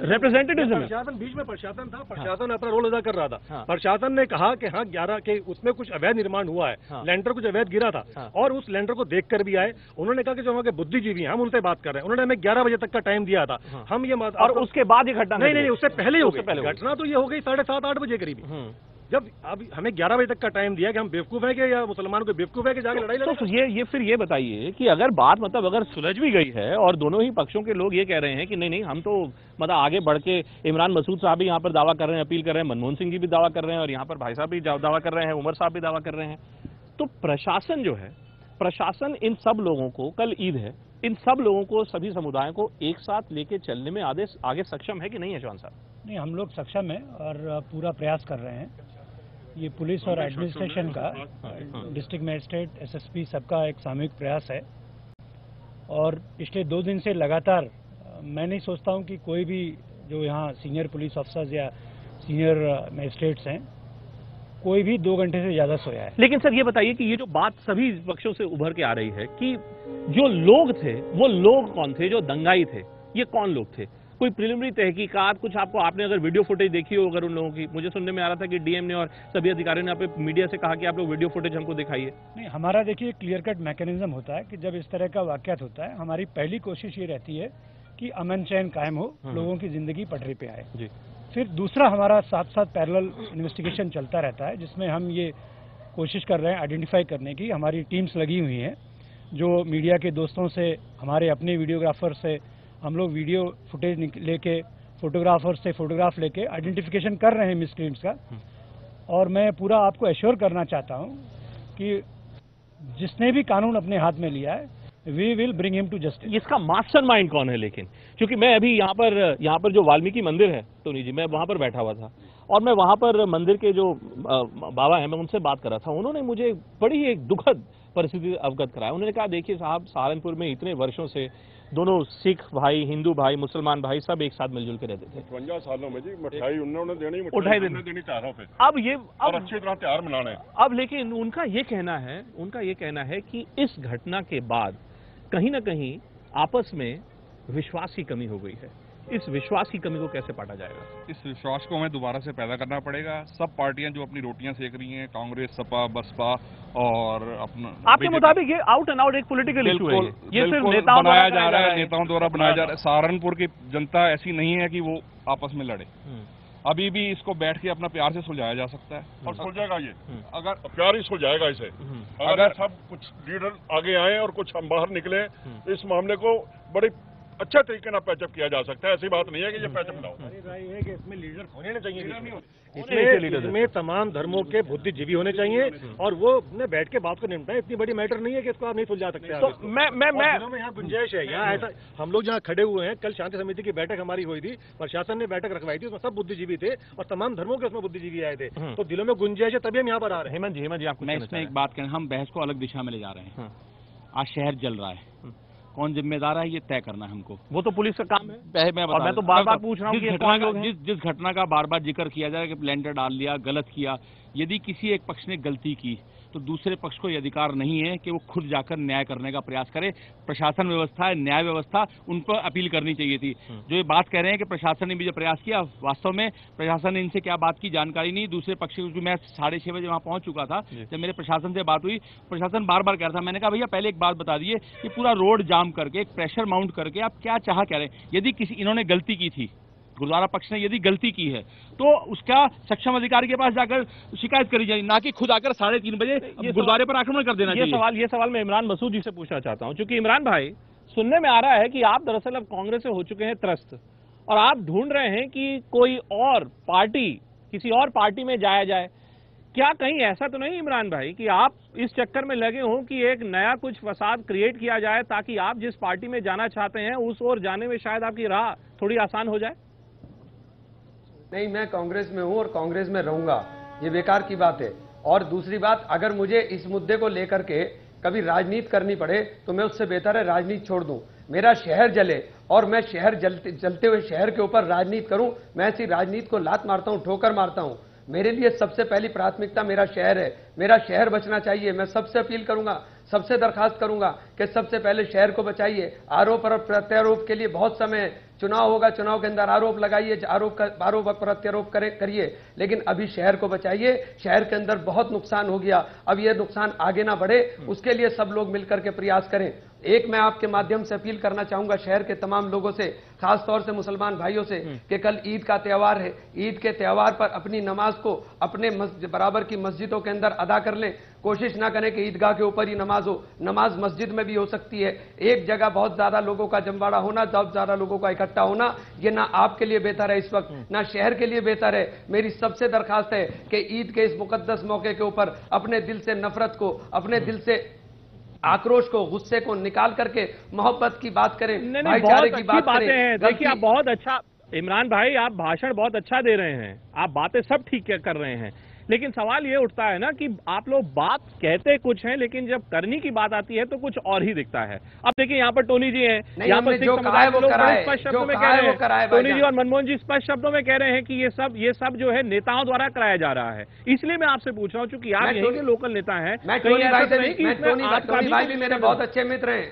रिप्रेजेंटेटिव बीच में प्रशासन था, प्रशासन अपना रोल अदा कर रहा था। प्रशासन ने कहा कि हाँ 11 के उसमें कुछ अवैध निर्माण हुआ है, लेंटर कुछ अवैध गिरा था, और उस लेंटर को देख कर भी आए। उन्होंने कहा कि जो हमारे बुद्धिजीवी हैं हम उनसे बात कर रहे हैं। उन्होंने हमें 11 बजे तक का टाइम दिया था। हम ये और उसके बाद ये घटना नहीं, उससे पहले हो गई घटना। तो ये हो गई 7:30-8 बजे करीब। जब अब हमें 11 बजे तक का टाइम दिया कि हम बेवकूफ हैं कि या मुसलमानों को बेवकूफ है कि जाके लड़ाई तो ये फिर ये बताइए कि अगर बात मतलब अगर सुलझ भी गई है और दोनों ही पक्षों के लोग ये कह रहे हैं कि नहीं नहीं हम तो मतलब आगे बढ़ के, इमरान मसूद साहब भी यहाँ पर दावा कर रहे हैं, अपील कर रहे हैं, मनमोहन सिंह जी भी दावा कर रहे हैं और यहाँ पर भाई साहब भी दावा कर रहे हैं, उमर साहब भी दावा कर रहे हैं, तो प्रशासन जो है, प्रशासन इन सब लोगों को, कल ईद है, इन सब लोगों को, सभी समुदायों को एक साथ लेके चलने में आगे सक्षम है कि नहीं है चौहान साहब? नहीं, हम लोग सक्षम है और पूरा प्रयास कर रहे हैं। ये पुलिस और एडमिनिस्ट्रेशन का, डिस्ट्रिक्ट मजिस्ट्रेट, एसएसपी सबका एक सामूहिक प्रयास है और पिछले 2 दिन से लगातार मैं नहीं सोचता हूँ कि कोई भी जो यहाँ सीनियर पुलिस ऑफिसर्स या सीनियर मजिस्ट्रेट्स हैं, कोई भी 2 घंटे से ज्यादा सोया है। लेकिन सर ये बताइए कि ये जो बात सभी पक्षों से उभर के आ रही है कि जो लोग थे वो लोग कौन थे, जो दंगाई थे ये कौन लोग थे? कोई प्रिलिमिनरी तहकीकात कुछ आपने अगर वीडियो फुटेज देखी हो अगर उन लोगों की? मुझे सुनने में आ रहा था कि डीएम ने और सभी अधिकारियों ने आप मीडिया से कहा कि आप लोग वीडियो फुटेज हमको दिखाइए। नहीं, हमारा देखिए क्लियर कट मैकेनिज्म होता है कि जब इस तरह का वाकयात होता है, हमारी पहली कोशिश ये रहती है कि अमन चैन कायम हो, लोगों की जिंदगी पटरी पे आए। जी। फिर दूसरा हमारा साथ साथ पैरेलल इन्वेस्टिगेशन चलता रहता है, जिसमें हम ये कोशिश कर रहे हैं आइडेंटिफाई करने की। हमारी टीम्स लगी हुई हैं जो मीडिया के दोस्तों से, हमारे अपने वीडियोग्राफर से हम लोग वीडियो फुटेज लेके, फोटोग्राफर से फोटोग्राफ लेके आइडेंटिफिकेशन कर रहे हैं मिसक्रीएंट्स का। और मैं पूरा आपको एश्योर करना चाहता हूं कि जिसने भी कानून अपने हाथ में लिया है, we will bring him to justice. इसका मास्टरमाइंड कौन है? लेकिन क्योंकि मैं अभी यहाँ पर जो वाल्मीकि मंदिर है टोनी जी, मैं वहां पर बैठा हुआ था और मैं वहां पर मंदिर के जो बाबा हैं, मैं उनसे बात कर रहा था। उन्होंने मुझे बड़ी एक दुखद परिस्थिति अवगत कराया। उन्होंने कहा देखिए साहब, सहारनपुर में इतने वर्षों से दोनों सिख भाई, हिंदू भाई, मुसलमान भाई सब एक साथ मिलजुल के रहते थे। 55 सालों में जी मिठाई उन्होंने देनी, उठाई देनी चारों पे। अब अच्छी तरह त्योहार मनाने। अब लेकिन उनका ये कहना है कि इस घटना के बाद कहीं ना कहीं आपस में विश्वास की कमी हो गई है। इस विश्वास की कमी को कैसे पाटा जाएगा? इस विश्वास को हमें दोबारा से पैदा करना पड़ेगा। सब पार्टियां जो अपनी रोटियां सेक रही हैं, कांग्रेस, सपा, बसपा और अपना, आपके मुताबिक ये आउट एंड आउट एक पॉलिटिकल इशू है? ये सिर्फ नेताओं बनाया जा रहा है, नेताओं द्वारा बनाया जा रहा है। सहारनपुर की जनता ऐसी नहीं है कि वो आपस में लड़े। अभी भी इसको बैठ के अपना प्यार से सुलझाया जा सकता है और सुलझेगा ये, अगर प्यार ही सुलझाएगा इसे। अगर सब कुछ लीडर आगे आए और कुछ हम बाहर निकले, इस मामले को बड़े अच्छे तरीके से पैचअप किया जा सकता है। ऐसी बात नहीं है कि ये पैचअप ना हो। राय है कि इसमें लीडर होने नहीं चाहिए, इसमें तमाम धर्मों के बुद्धिजीवी होने चाहिए और वो ने बैठ के बात को निपटाएं। इतनी बड़ी मैटर नहीं है कि इसको आप नहीं सुलझा सकते। तो मैं यहाँ गुंजाइश है, यहाँ ऐसा हम लोग जहाँ खड़े हुए हैं, कल शांति समिति की बैठक हमारी हुई थी, प्रशासन ने बैठक रखवाई थी, उसमें सब बुद्धिजीवी थे और तमाम धर्मों के उसमें बुद्धिजीवी आए थे। तो दिलों में गुंजाइश है, तभी हम यहाँ पर आ रहे हैं। हेमंत जी आपको मैं इसमें एक बात कहें, हम बहस को अलग दिशा में ले जा रहे हैं। आज शहर जल रहा है, कौन जिम्मेदार है ये तय करना है हमको। वो तो पुलिस का काम है। और मैं तो बार-बार पूछ रहा हूँ कि जिस घटना का बार-बार जिक्र किया जा रहा है कि प्लेंटर डाल लिया, गलत किया, यदि किसी एक पक्ष ने गलती की तो दूसरे पक्ष को यह अधिकार नहीं है कि वो खुद जाकर न्याय करने का प्रयास करे। प्रशासन व्यवस्था है, न्याय व्यवस्था, उन पर अपील करनी चाहिए थी। जो ये बात कह रहे हैं कि प्रशासन ने भी जो प्रयास किया, वास्तव में प्रशासन ने इनसे क्या बात की जानकारी नहीं। दूसरे पक्ष की, मैं 6:30 बजे वहां पहुंच चुका था, जब मेरे प्रशासन से बात हुई, प्रशासन बार बार कह रहा था, मैंने कहा भैया पहले एक बात बता दीजिए कि पूरा रोड जाम करके, एक प्रेशर माउंट करके आप क्या चाह कह रहे हैं? यदि किसी इन्होंने गलती की थी, गुरुद्वारा पक्ष ने यदि गलती की है तो उसका सक्षम अधिकारी के पास जाकर शिकायत करी जाए, ना कि खुद आकर 3:30 बजे गुरुद्वारे पर आक्रमण कर देना चाहिए। ये सवाल मैं इमरान मसूद जी से पूछना चाहता हूं, क्योंकि इमरान भाई, सुनने में आ रहा है कि आप दरअसल अब कांग्रेस से हो चुके हैं त्रस्त और आप ढूंढ रहे हैं कि कोई और पार्टी, किसी और पार्टी में जाया जाए। क्या कहीं ऐसा तो नहीं इमरान भाई कि आप इस चक्कर में लगे हों कि एक नया कुछ फसाद क्रिएट किया जाए ताकि आप जिस पार्टी में जाना चाहते हैं उस ओर जाने में शायद आपकी राह थोड़ी आसान हो जाए? नहीं, मैं कांग्रेस में हूं और कांग्रेस में रहूंगा, ये बेकार की बात है। और दूसरी बात, अगर मुझे इस मुद्दे को लेकर के कभी राजनीति करनी पड़े तो मैं उससे बेहतर है राजनीति छोड़ दूं। मेरा शहर जले और मैं शहर जलते हुए शहर के ऊपर राजनीति करूं, मैं ऐसी राजनीति को लात मारता हूं, ठोकर मारता हूं। मेरे लिए सबसे पहली प्राथमिकता मेरा शहर है, मेरा शहर बचना चाहिए। मैं सबसे अपील करूंगा, सबसे दरखास्त करूंगा कि सबसे पहले शहर को बचाइए, आरोप और प्रत्यारोप के लिए बहुत समय, चुनाव होगा, चुनाव के अंदर आरोप लगाइए, आरोप प्रत्यारोप करिए, लेकिन अभी शहर को बचाइए। शहर के अंदर बहुत नुकसान हो गया, अब यह नुकसान आगे ना बढ़े, उसके लिए सब लोग मिलकर के प्रयास करें। एक मैं आपके माध्यम से अपील करना चाहूंगा शहर के तमाम लोगों से, खास तौर से मुसलमान भाइयों से, कि कल ईद का त्यौहार है, ईद के त्यौहार पर अपनी नमाज को अपने बराबर की मस्जिदों के अंदर अदा कर लें। कोशिश ना करें कि ईदगाह के ऊपर ही नमाज हो, नमाज मस्जिद में भी हो सकती है। एक जगह बहुत ज्यादा लोगों का जमवाड़ा होना, बहुत ज्यादा लोगों का इकट्ठा होना, ये ना आपके लिए बेहतर है इस वक्त, ना शहर के लिए बेहतर है। मेरी सबसे दरखास्त है कि ईद के इस मुकद्दस मौके के ऊपर अपने दिल से नफरत को, अपने दिल से आक्रोश को, गुस्से को निकाल करके मोहब्बत की बात करें, भाईचारे की बात करें। देखिए, आप बहुत अच्छा, इमरान भाई आप भाषण बहुत अच्छा दे रहे हैं, आप बातें सब ठीक कर रहे हैं, लेकिन सवाल ये उठता है ना कि आप लोग बात कहते कुछ हैं, लेकिन जब करने की बात आती है तो कुछ और ही दिखता है। अब देखिए यहाँ पर टोनी जी हैं, यहाँ पर सिख समुदाय के लोग स्पष्ट शब्दों में कह रहे हैं, टोनी जी और मनमोहन जी स्पष्ट शब्दों में कह रहे हैं कि ये सब जो है नेताओं द्वारा कराया जा रहा है। इसलिए मैं आपसे पूछ रहा हूँ, चूंकि आप यहीं के लोकल नेता हैं, टोनी भाई भी मेरे बहुत अच्छे मित्र हैं,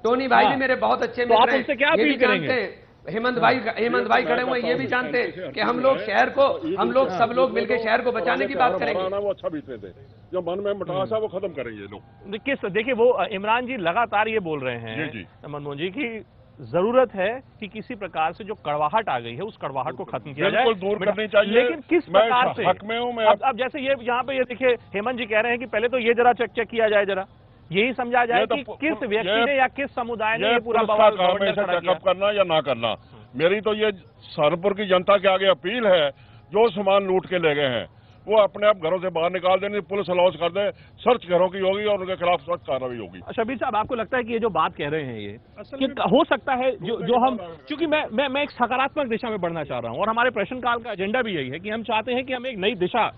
टोनी भाई भी मेरे बहुत अच्छे मित्र हैं, तो आप उनसे क्या अपील करेंगे? हेमंत भाई खड़े हुए ये भी जानते हैं कि हम लोग शहर को, हम लोग सब लोग मिलकर शहर को बचाने की बात करेंगे। वो अच्छा बीतते थे, जो मन में मिठास है वो खत्म करेंगे लोग। देखिए वो इमरान जी लगातार ये बोल रहे हैं मनमोहन जी की जरूरत है कि किसी प्रकार से जो कड़वाहट आ गई है उस कड़वाहट को खत्म किया जाए, दूर करनी चाहिए, लेकिन किस प्रकार से? हक में हूं मैं। अब जैसे ये यहाँ पे ये देखिए हेमंत जी कह रहे हैं कि पहले तो ये जरा चेक किया जाए, जरा यही समझा जाए कि किस व्यक्ति ने या किस समुदाय ने ये पूरा बवाल चेकअप करना या ना करना। मेरी तो ये सहारनपुर की जनता के आगे अपील है, जो सामान लूट के ले गए हैं वो अपने आप घरों से बाहर निकाल देने, पुलिस अलाउंस कर दे, सर्च घरों की होगी और उनके खिलाफ सख्त कार्रवाई होगी। शबीर साहब, आपको लगता है कि ये जो बात कह रहे हैं ये कि हो सकता है जो हम, क्योंकि मैं एक सकारात्मक दिशा में बढ़ना चाह रहा हूं और हमारे प्रश्नकाल का एजेंडा भी यही है कि हम चाहते हैं कि हम एक नई दिशा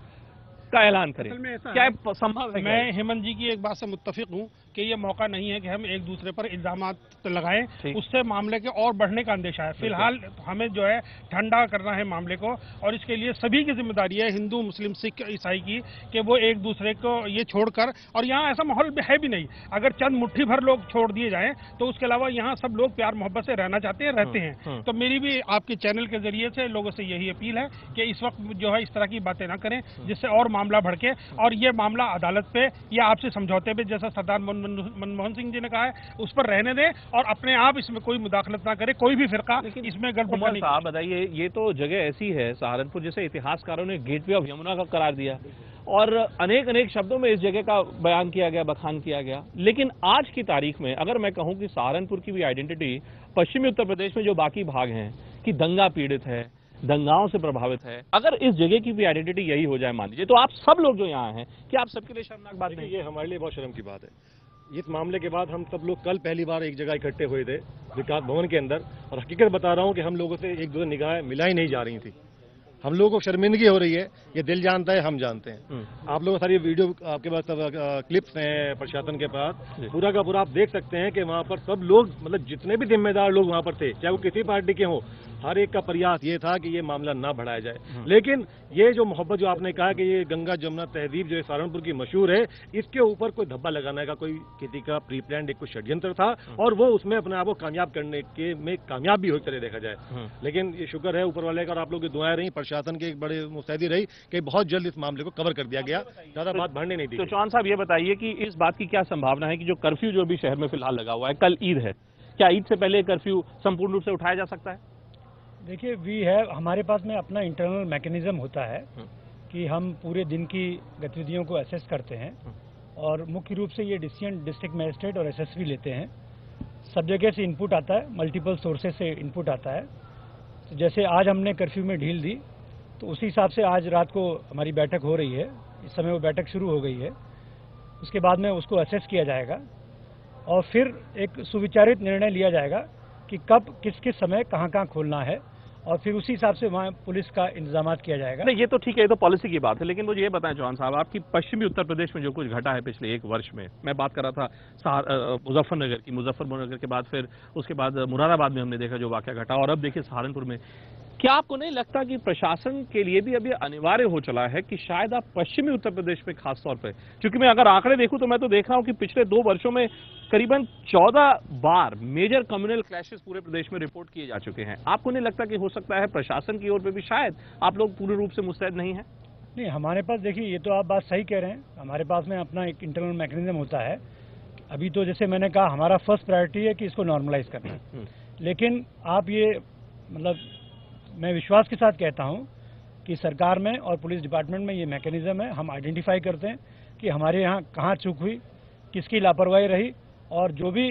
का ऐलान करें। क्या संभव है? मैं हेमंत जी की एक बात से मुत्तफिक हूं कि ये मौका नहीं है कि हम एक दूसरे पर इल्जामात लगाएं, उससे मामले के और बढ़ने का अंदेशा है। फिलहाल हमें जो है ठंडा करना है मामले को, और इसके लिए सभी की जिम्मेदारी है, हिंदू, मुस्लिम, सिख, ईसाई की, कि वो एक दूसरे को ये छोड़कर, और यहाँ ऐसा माहौल है भी नहीं, अगर चंद मुट्ठी भर लोग छोड़ दिए जाएं तो उसके अलावा यहाँ सब लोग प्यार मोहब्बत से रहना चाहते हैं, रहते हैं। तो मेरी भी आपके चैनल के जरिए से लोगों से यही अपील है कि इस वक्त जो है इस तरह की बातें ना करें जिससे और मामला भड़के, और ये मामला अदालत पे या आपसे समझौते पे, जैसा सरदार मनमोहन सिंह जी ने कहा है, उस पर रहने दें और अपने आप इसमें कोई मुदाखलत ना करे, कोई भी फिरका इसमें गड़बड़ नहीं। आप बताइए, ये तो जगह ऐसी है सहारनपुर, जैसे इतिहासकारों ने गेटवे ऑफ यमुना का करार दिया और अनेक शब्दों में इस जगह का बयान किया गया, बखान किया गया, लेकिन आज की तारीख में अगर मैं कहूं कि सहारनपुर की भी आइडेंटिटी पश्चिमी उत्तर प्रदेश में जो बाकी भाग हैं कि दंगा पीड़ित है, दंगाओं से प्रभावित है, अगर इस जगह की भी आइडेंटिटी यही हो जाए मान लीजिए, तो आप सब लोग जो यहाँ हैं, क्या आप सबके लिए शर्मनाक बात नहीं? ये हमारे लिए बहुत शर्म की बात है। इस मामले के बाद हम सब लोग कल पहली बार एक जगह इकट्ठे हुए थे विकास भवन के अंदर, और हकीकत बता रहा हूँ कि हम लोगों से एक दूसरे निगाहें मिलाई नहीं जा रही थी। हम लोगों को शर्मिंदगी हो रही है, ये दिल जानता है, हम जानते हैं। आप लोगों सारी वीडियो आपके पास क्लिप्स हैं प्रशासन के पास, पूरा का पूरा आप देख सकते हैं कि वहाँ पर सब लोग, मतलब जितने भी जिम्मेदार लोग वहाँ पर थे, चाहे वो किसी पार्टी के हों, हर एक का प्रयास ये था कि ये मामला ना बढ़ाया जाए। लेकिन ये जो मोहब्बत जो आपने कहा कि ये गंगा जमुना तहजीब जो सहारनपुर की मशहूर है, इसके ऊपर कोई धब्बा लगाने का कोई किसी का प्री प्लान एक कोई षड्यंत्र था, और वो उसमें अपने आप को कामयाब करने के में कामयाब भी हो चले देखा जाए। लेकिन ये शुक्र है ऊपर वाले का, और आप लोग की दुआएं रही, प्रशासन की एक बड़े मुस्तैदी रही कि बहुत जल्द इस मामले को कवर कर दिया गया, ज्यादा बात बढ़ने नहीं दी। तो चौहान साहब, ये बताइए कि इस बात की क्या संभावना है कि जो कर्फ्यू जो भी शहर में फिलहाल लगा हुआ है, कल ईद है, क्या ईद से पहले कर्फ्यू संपूर्ण रूप से उठाया जा सकता है? देखिए, हमारे पास में अपना इंटरनल मैकेनिज्म होता है कि हम पूरे दिन की गतिविधियों को असेस करते हैं, और मुख्य रूप से ये डिसीजन डिस्ट्रिक्ट मजिस्ट्रेट और एसएसपी लेते हैं। सब जगह से इनपुट आता है, मल्टीपल सोर्सेज से इनपुट आता है। तो जैसे आज हमने कर्फ्यू में ढील दी, तो उसी हिसाब से आज रात को हमारी बैठक हो रही है, इस समय वो बैठक शुरू हो गई है। उसके बाद में उसको असेस किया जाएगा और फिर एक सुविचारित निर्णय लिया जाएगा कि कब किस किस समय कहाँ खोलना है, और फिर उसी हिसाब से वहाँ पुलिस का इंतजाम किया जाएगा। नहीं, ये तो ठीक है, ये तो पॉलिसी की बात है, लेकिन मुझे ये बताएं चौहान साहब, आपकी पश्चिमी उत्तर प्रदेश में जो कुछ घटा है पिछले एक वर्ष में, मैं बात कर रहा था मुजफ्फरनगर की, मुजफ्फरनगर के बाद फिर उसके बाद मुरादाबाद में हमने देखा जो वाकया घटा, और अब देखिए सहारनपुर में, क्या आपको नहीं लगता कि प्रशासन के लिए भी अभी अनिवार्य हो चला है कि शायद आप पश्चिमी उत्तर प्रदेश में खासतौर पर, क्योंकि मैं अगर आंकड़े देखूं तो मैं तो देख रहा हूं कि पिछले 2 वर्षों में करीबन 14 बार मेजर कम्युनल क्लैशेस पूरे प्रदेश में रिपोर्ट किए जा चुके हैं। आपको नहीं लगता कि हो सकता है प्रशासन की ओर पे भी शायद आप लोग पूर्ण रूप से मुस्तैद नहीं है? नहीं, हमारे पास देखिए, ये तो आप बात सही कह रहे हैं, हमारे पास में अपना एक इंटरनल मैकेनिज्म होता है। अभी तो जैसे मैंने कहा, हमारा फर्स्ट प्रायोरिटी है कि इसको नॉर्मलाइज करना है, लेकिन आप ये मतलब मैं विश्वास के साथ कहता हूं कि सरकार में और पुलिस डिपार्टमेंट में ये मैकेनिज्म है। हम आइडेंटिफाई करते हैं कि हमारे यहाँ कहाँ चूक हुई, किसकी लापरवाही रही, और जो भी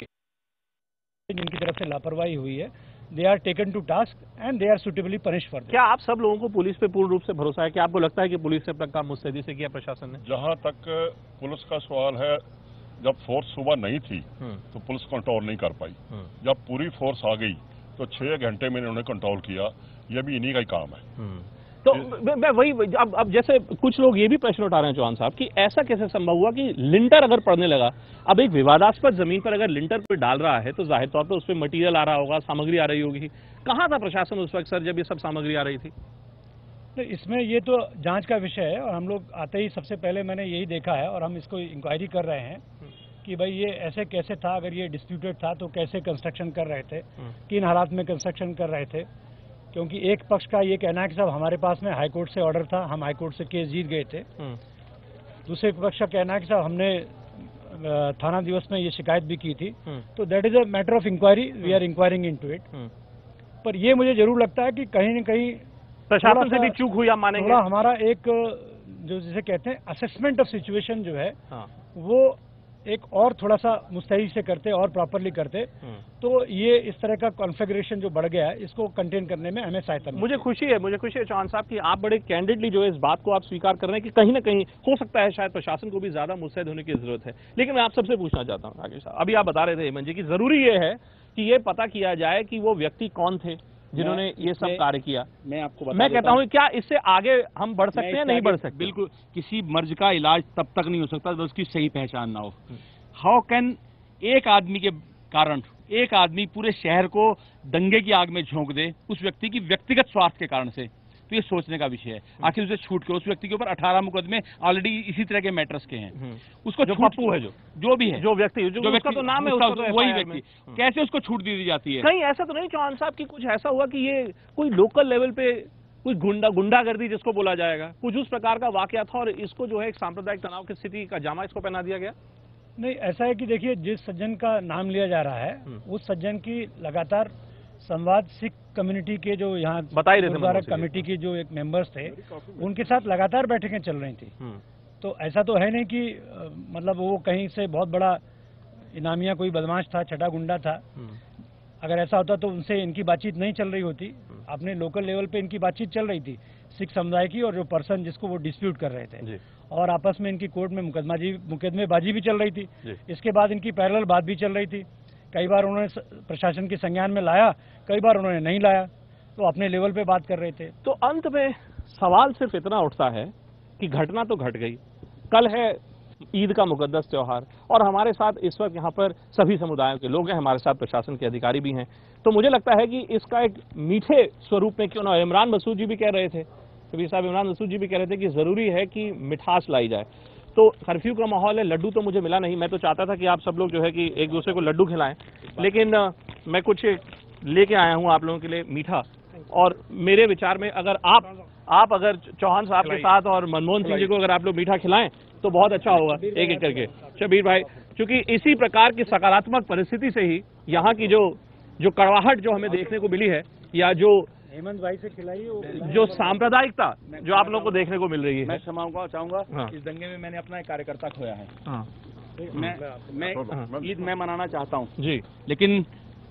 जिनकी तरफ से लापरवाही हुई है, they are taken to task and they are suitably punish for. क्या आप सब लोगों को पुलिस पे पूर्ण रूप से भरोसा है? क्या आपको लगता है कि पुलिस ने अपना काम मुस्तैदी से किया प्रशासन ने? जहां तक पुलिस का सवाल है, जब फोर्स सुबह नहीं थी तो पुलिस कंट्रोल नहीं कर पाई। जब पूरी फोर्स आ गई तो 6 घंटे में इन्होंने कंट्रोल किया। ये भी इन्हीं का ही काम है। तो मैं वही अब जैसे कुछ लोग ये भी प्रश्न उठा रहे हैं चौहान साहब कि ऐसा कैसे संभव हुआ कि लिंटर अगर पड़ने लगा, अब एक विवादास्पद जमीन पर अगर लिंटर कोई डाल रहा है तो जाहिर तौर पर उसमें मटेरियल आ रहा होगा, सामग्री आ रही होगी। कहाँ था प्रशासन उस वक्त सर जब ये सब सामग्री आ रही थी? तो इसमें ये तो जांच का विषय है, और हम लोग आते ही सबसे पहले मैंने यही देखा है और हम इसको इंक्वायरी कर रहे हैं कि भाई ये ऐसे कैसे था, अगर ये डिस्प्यूटेड था तो कैसे कंस्ट्रक्शन कर रहे थे, किन हालात में कंस्ट्रक्शन कर रहे थे। क्योंकि एक पक्ष का ये कहना है कि साहब हमारे पास में हाई कोर्ट से ऑर्डर था, हम हाई कोर्ट से केस जीत गए थे। दूसरे पक्ष का कहना है कि साहब हमने थाना दिवस में ये शिकायत भी की थी। तो that is a matter of inquiry, we are inquiring into it. पर ये मुझे जरूर लगता है कि कहीं न कहीं प्रशासन से भी चूक हुई, आप मानेंगे? थोड़ा हमारा एक जो जिसे कहते हैं असेसमेंट ऑफ सिचुएशन जो है, वो एक और थोड़ा सा मुस्तैदी से करते और प्रॉपरली करते तो ये इस तरह का कॉन्फ़िगरेशन जो बढ़ गया है, इसको कंटेन करने में हमें सहायता मिलेगी। मुझे खुशी है चौहान साहब कि आप बड़े कैंडिडली जो है इस बात को आप स्वीकार कर रहे हैं कि कहीं ना कहीं हो सकता है शायद प्रशासन को भी ज्यादा मुस्तैद होने की जरूरत है। लेकिन मैं आप सबसे पूछना चाहता हूँ राकेश साहब, अभी आप बता रहे थे हेमंत जी कि जरूरी ये है कि ये पता किया जाए कि वो व्यक्ति कौन थे जिन्होंने ये सब कार्य किया। मैं कहता हूँ क्या इससे आगे हम बढ़ सकते हैं? नहीं बढ़ सकते। बिल्कुल, किसी मर्ज का इलाज तब तक नहीं हो सकता जब उसकी सही पहचान ना हो। हाउ कैन एक आदमी के कारण एक आदमी पूरे शहर को दंगे की आग में झोंक दे उस व्यक्ति की व्यक्तिगत स्वार्थ के कारण से? तो ये सोचने का विषय है। आखिर उसे छूट के, उस व्यक्ति के ऊपर 18 मुकदमे ऑलरेडी इसी तरह के मैटर्स के हैं, उसको जो छूट पप्पू है, जो भी है, जो व्यक्ति उसका तो नाम है, वही व्यक्ति, कैसे उसको छूट दी जाती है? कहीं ऐसा तो नहीं चौहान साहब की कुछ ऐसा हुआ कि ये कोई लोकल लेवल पे कोई गुंडागर्दी जिसको बोला जाएगा, कुछ उस प्रकार का वाकया था और इसको जो है एक सांप्रदायिक तनाव की स्थिति का जामा इसको पहना दिया गया? नहीं, ऐसा है कि देखिए, जिस सज्जन का नाम लिया जा रहा है उस सज्जन की लगातार संवाद सिख कम्युनिटी के जो यहाँ गुरुद्वारा कमेटी के जो एक मेंबर्स थे उनके साथ लगातार बैठकें चल रही थी। तो ऐसा तो है नहीं कि मतलब वो कहीं से बहुत बड़ा इनामिया कोई बदमाश था, छठा गुंडा था। अगर ऐसा होता तो उनसे इनकी बातचीत नहीं चल रही होती। अपने लोकल लेवल पे इनकी बातचीत चल रही थी सिख समुदाय की, और जो पर्सन जिसको वो डिस्प्यूट कर रहे थे, और आपस में इनकी कोर्ट में मुकदमेबाजी भी चल रही थी। इसके बाद इनकी पैरेलल बात भी चल रही थी। कई बार उन्होंने प्रशासन के संज्ञान में लाया, कई बार उन्होंने नहीं लाया, तो अपने लेवल पे बात कर रहे थे। तो अंत में सवाल सिर्फ इतना उठता है कि घटना तो घट गई, कल है ईद का मुकद्दस त्योहार, और हमारे साथ इस वक्त यहाँ पर सभी समुदायों के लोग हैं, हमारे साथ प्रशासन के अधिकारी भी हैं। तो मुझे लगता है कि इसका एक मीठे स्वरूप में क्यों ना, इमरान मसूद जी भी कह रहे थे, कबीर साहब इमरान मसूद जी भी कह रहे थे कि जरूरी है कि मिठास लाई जाए। तो कर्फ्यू का माहौल है, लड्डू तो मुझे मिला नहीं, मैं तो चाहता था कि आप सब लोग जो है कि एक दूसरे को लड्डू खिलाएं, लेकिन मैं कुछ लेके आया हूं आप लोगों के लिए मीठा। और मेरे विचार में अगर आप अगर चौहान साहब के साथ और मनमोहन सिंह जी को अगर आप लोग मीठा खिलाएं तो बहुत अच्छा होगा, एक एक करके। शबीर भाई, क्योंकि इसी प्रकार की सकारात्मक परिस्थिति से ही यहाँ की जो कड़वाहट जो हमें देखने को मिली है, या जो हेमंत भाई से खिलाइए, जो सांप्रदायिकता जो आप लोगों को देखने को मिल रही है। मैं क्षमा चाहूंगा, इस दंगे में मैंने अपना एक कार्यकर्ता खोया है। मैं ईद मैं मनाना चाहता हूँ जी, लेकिन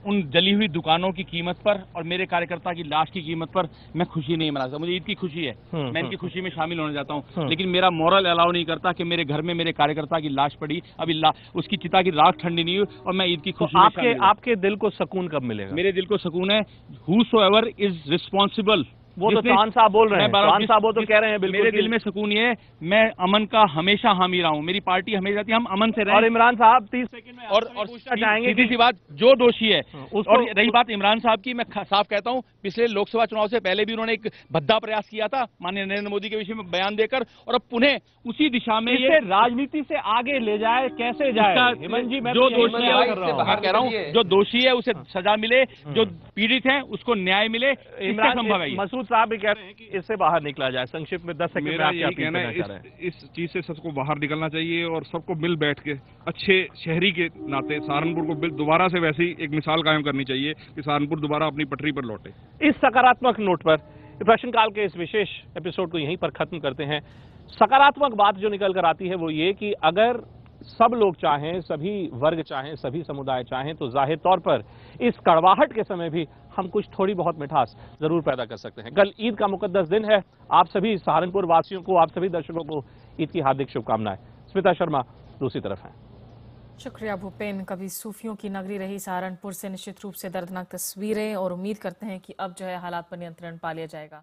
उन जली हुई दुकानों की कीमत पर और मेरे कार्यकर्ता की लाश की कीमत पर मैं खुशी नहीं मना सकता। मुझे ईद की खुशी है, मैं इनकी खुशी में शामिल होना चाहता हूँ, लेकिन मेरा मोरल अलाउ नहीं करता कि मेरे घर में मेरे कार्यकर्ता की लाश पड़ी, अभी उसकी चिता की राख ठंडी नहीं हुई और मैं ईद की खुशी में आपके दिल को सुकून कब मिलेगा? मेरे दिल को सुकून है, हूसोएवर इज रिस्पॉन्सिबल वो तो चौहान साहब बोल रहे हैं, चौहान साहब वो तो कह रहे हैं बिल्कुल। मेरे दिल में सुकून ये है, मैं अमन का हमेशा हामी रहा हूं, मेरी पार्टी हमेशा थी हम अमन से रहे। और इमरान साहब 30 सेकंड में और पूछना चाहेंगे, सीधी सी बात, जो दोषी है उसको, और रही बात इमरान साहब की, मैं साफ कहता हूं पिछले लोकसभा चुनाव से पहले भी उन्होंने एक भद्दा प्रयास किया था माननीय नरेंद्र मोदी के विषय में बयान देकर, और अब पुनः उसी दिशा में ये राजनीति से आगे ले जाए, कैसे जाए हेमंत जी? मैं जो दोषी है, मैं कह रहा हूँ जो दोषी है उसे सजा मिले, जो पीड़ित है उसको न्याय मिले, इसका संभव है। मसूद साहब भी कह रहे हैं कि इससे बाहर निकला जाए। संक्षिप्त में 10 सेकंड में आप क्या कहना है, इस चीज से सबको बाहर निकलना चाहिए और सबको मिल बैठ के अच्छे शहरी के नाते सहारनपुर को दोबारा से वैसी एक मिसाल कायम करनी चाहिए कि सहारनपुर दोबारा अपनी पटरी पर लौटे। इस सकारात्मक नोट पर प्रश्नकाल के इस विशेष एपिसोड को यहीं पर खत्म करते हैं। सकारात्मक बात जो निकल कर आती है वो ये कि अगर सब लोग चाहें, सभी वर्ग चाहें, सभी समुदाय चाहें, तो जाहिर तौर पर इस कड़वाहट के समय भी हम कुछ थोड़ी बहुत मिठास जरूर पैदा कर सकते हैं। कल ईद का मुकद्दस दिन है। आप सभी सहारनपुर वासियों को, आप सभी दर्शकों को ईद की हार्दिक शुभकामनाएं। स्मिता शर्मा दूसरी तरफ हैं। शुक्रिया भूपेन। कभी सूफियों की नगरी रही सहारनपुर से निश्चित रूप से दर्दनाक तस्वीरें, और उम्मीद करते हैं कि अब जो है हालात पर नियंत्रण पा लिया जाएगा।